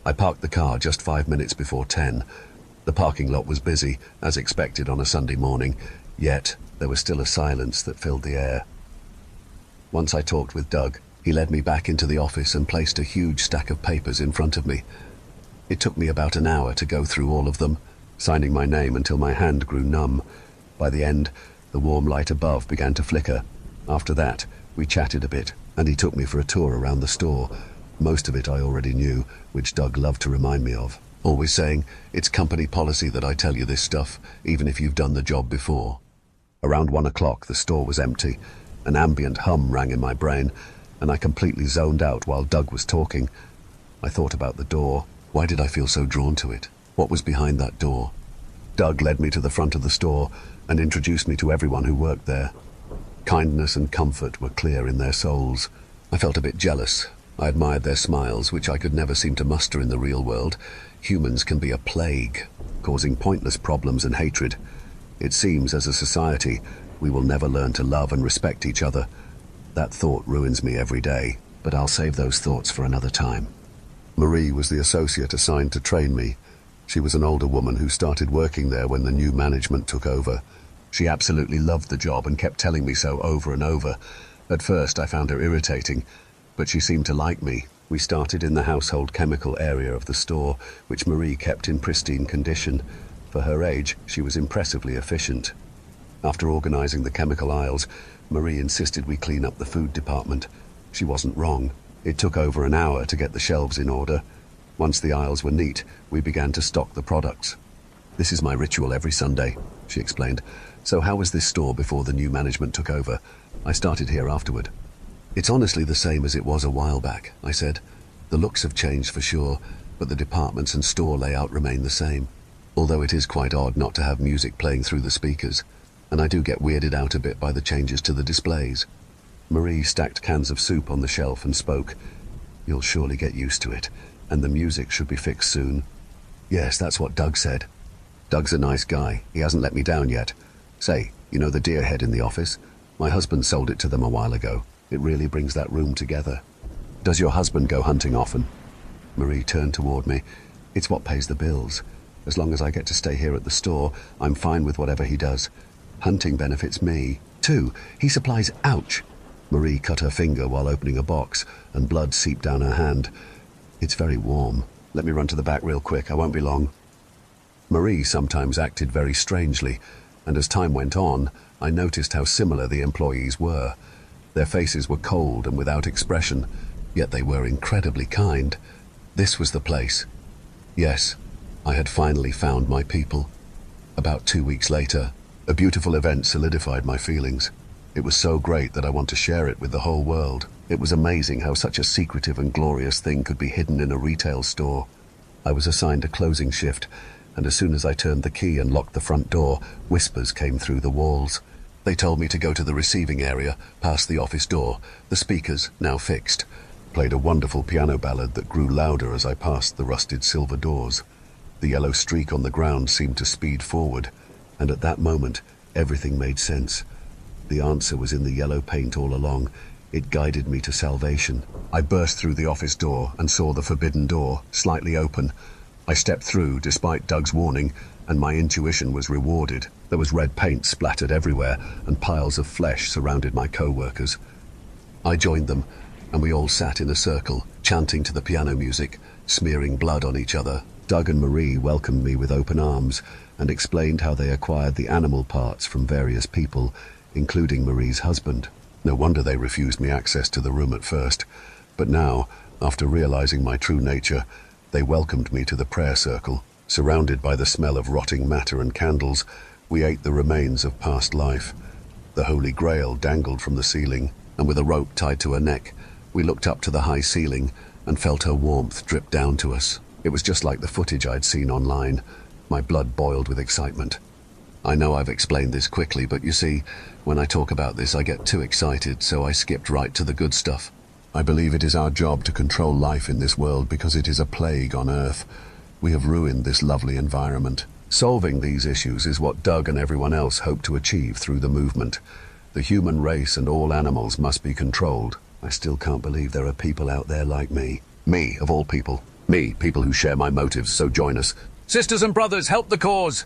I parked the car just 5 minutes before 10. The parking lot was busy, as expected on a Sunday morning, yet there was still a silence that filled the air. Once I talked with Doug, he led me back into the office and placed a huge stack of papers in front of me. It took me about an hour to go through all of them, signing my name until my hand grew numb. By the end, the warm light above began to flicker. After that, we chatted a bit, and he took me for a tour around the store. Most of it I already knew, which Doug loved to remind me of, always saying, "It's company policy that I tell you this stuff, even if you've done the job before." Around 1 o'clock, the store was empty. An ambient hum rang in my brain, and I completely zoned out while Doug was talking. I thought about the door. Why did I feel so drawn to it? What was behind that door? Doug led me to the front of the store and introduced me to everyone who worked there. Kindness and comfort were clear in their souls. I felt a bit jealous. I admired their smiles, which I could never seem to muster in the real world. Humans can be a plague, causing pointless problems and hatred. It seems, as a society, we will never learn to love and respect each other. That thought ruins me every day, but I'll save those thoughts for another time. Marie was the associate assigned to train me. She was an older woman who started working there when the new management took over. She absolutely loved the job and kept telling me so over and over. At first I found her irritating, but she seemed to like me. We started in the household chemical area of the store, which Marie kept in pristine condition. For her age, she was impressively efficient. After organizing the chemical aisles, Marie insisted we clean up the food department. She wasn't wrong. It took over an hour to get the shelves in order. Once the aisles were neat, we began to stock the products. "This is my ritual every Sunday," she explained. "So how was this store before the new management took over? I started here afterward." "It's honestly the same as it was a while back," I said. "The looks have changed for sure, but the departments and store layout remain the same. Although it is quite odd not to have music playing through the speakers, and I do get weirded out a bit by the changes to the displays." Marie stacked cans of soup on the shelf and spoke. "You'll surely get used to it, and the music should be fixed soon." "Yes, that's what Doug said." "Doug's a nice guy. He hasn't let me down yet. Say, you know the deer head in the office? My husband sold it to them a while ago. It really brings that room together." "Does your husband go hunting often?" Marie turned toward me. "It's what pays the bills. As long as I get to stay here at the store, I'm fine with whatever he does. Hunting benefits me, too. He supplies..." Ouch! Marie cut her finger while opening a box, and blood seeped down her hand. "It's very warm. Let me run to the back real quick. I won't be long." Marie sometimes acted very strangely, and as time went on, I noticed how similar the employees were. Their faces were cold and without expression, yet they were incredibly kind. This was the place. Yes, I had finally found my people. About 2 weeks later, a beautiful event solidified my feelings. It was so great that I want to share it with the whole world. It was amazing how such a secretive and glorious thing could be hidden in a retail store. I was assigned a closing shift, and as soon as I turned the key and locked the front door, whispers came through the walls. They told me to go to the receiving area, past the office door. The speakers, now fixed, played a wonderful piano ballad that grew louder as I passed the rusted silver doors. The yellow streak on the ground seemed to speed forward, and at that moment, everything made sense. The answer was in the yellow paint all along. It guided me to salvation. I burst through the office door and saw the forbidden door, slightly open. I stepped through, despite Doug's warning, and my intuition was rewarded. There was red paint splattered everywhere, and piles of flesh surrounded my co-workers. I joined them, and we all sat in a circle, chanting to the piano music, smearing blood on each other. Doug and Marie welcomed me with open arms and explained how they acquired the animal parts from various people, including Marie's husband. No wonder they refused me access to the room at first, but now, after realizing my true nature, they welcomed me to the prayer circle. Surrounded by the smell of rotting matter and candles, we ate the remains of past life. The Holy Grail dangled from the ceiling, and with a rope tied to her neck, we looked up to the high ceiling and felt her warmth drip down to us. It was just like the footage I'd seen online. My blood boiled with excitement. I know I've explained this quickly, but you see, when I talk about this I get too excited, so I skipped right to the good stuff. I believe it is our job to control life in this world because it is a plague on Earth. We have ruined this lovely environment. Solving these issues is what Doug and everyone else hope to achieve through the movement. The human race and all animals must be controlled. I still can't believe there are people out there like me. Me, of all people. Me, people who share my motives, so join us. Sisters and brothers, help the cause!